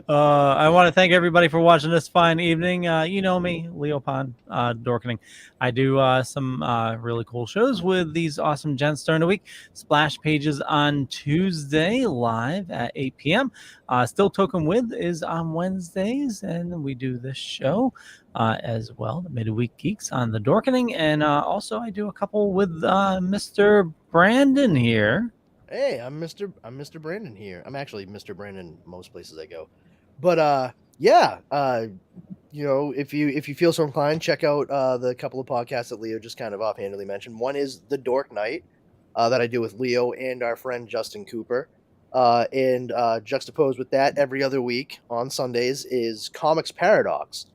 I want to thank everybody for watching this fine evening. You know me, Leo Pond, Dorkening. I do some really cool shows with these awesome gents during the week. Splash Pages on Tuesday, live at 8 p.m. Still Token With is on Wednesdays, and we do this show as well, the Mid Week Geeks on the Dorkening. And also I do a couple with Mr. Brandon here. Hey, I'm Mr. Brandon here. I'm actually Mr. Brandon most places I go. But yeah, if you feel so inclined, check out the couple of podcasts that Leo just kind of offhandedly mentioned. One is The Dork Night that I do with Leo and our friend Justin Cooper. And juxtaposed with that every other week on Sundays is Comics Paradox.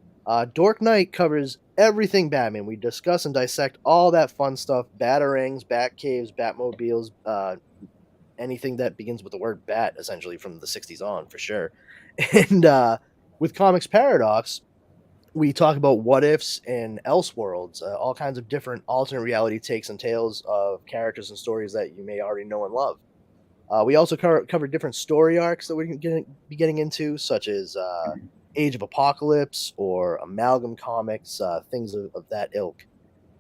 Dork Night covers everything Batman. We discuss and dissect all that fun stuff: Batarangs, Batcaves, Batmobiles, anything that begins with the word bat, essentially from the 60s on, for sure. And with Comics Paradox, we talk about what ifs and Elseworlds, all kinds of different alternate reality takes and tales of characters and stories that you may already know and love. We also cover different story arcs that we're going to be getting into, such as Age of Apocalypse or Amalgam Comics, things of that ilk.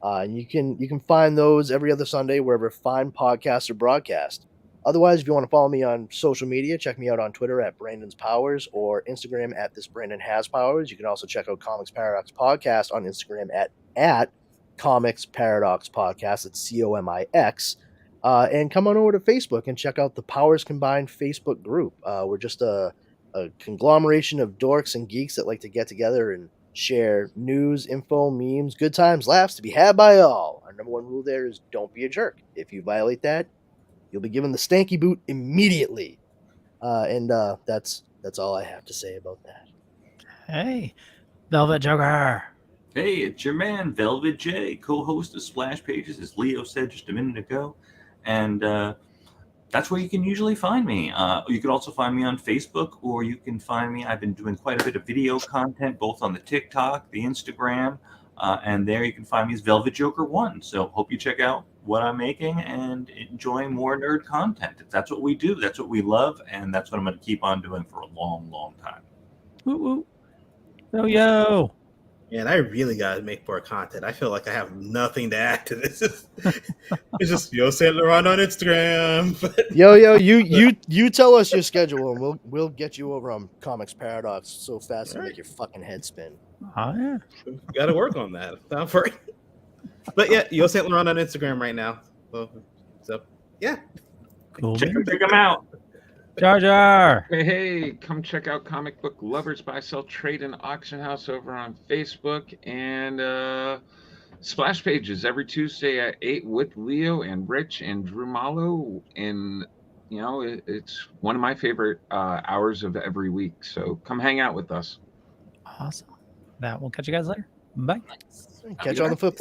And you can find those every other Sunday wherever fine podcasts are broadcast. Otherwise, if you want to follow me on social media, check me out on Twitter at Brandon's Powers or Instagram at This Brandon Has Powers. You can also check out Comics Paradox Podcast on Instagram at Comics Paradox Podcast. It's COMIX. And come on over to Facebook and check out the Powers Combined Facebook group. We're just a conglomeration of dorks and geeks that like to get together and share news, info, memes, good times, laughs to be had by all. Our number one rule there is don't be a jerk. If you violate that, you'll be given the stanky boot immediately. And that's all I have to say about that. Hey, Velvet Joker. Hey, it's your man, Velvet J, co-host of Splash Pages, as Leo said just a minute ago. And that's where you can usually find me. You can also find me on Facebook, or you can find me. I've been doing quite a bit of video content, both on the TikTok, the Instagram, and there you can find me as Velvet Joker 1. So hope you check out what I'm making and enjoying more nerd content. That's what we do. That's what we love, and that's what I'm going to keep on doing for a long, long time. Woo woo. Yo. Man, I really gotta make more content. I feel like I have nothing to add to this. It's just Yo Saint Laurent on Instagram. Yo, you tell us your schedule, and we'll get you over on Comics Paradox so fast it'll make your fucking head spin. Oh yeah. Got to work on that. Not for it. But yeah, Yo Saint Laurent on Instagram right now. So yeah, Cool. Check them out. Jar Jar. Hey, come check out Comic Book Lovers Buy Sell Trade and Auction House over on Facebook, and Splash Pages every Tuesday at 8 with Leo and Rich and Drew Malo. And it's one of my favorite hours of every week, so come hang out with us. Awesome. That we'll catch you guys later. Bye. Catch you on the flip.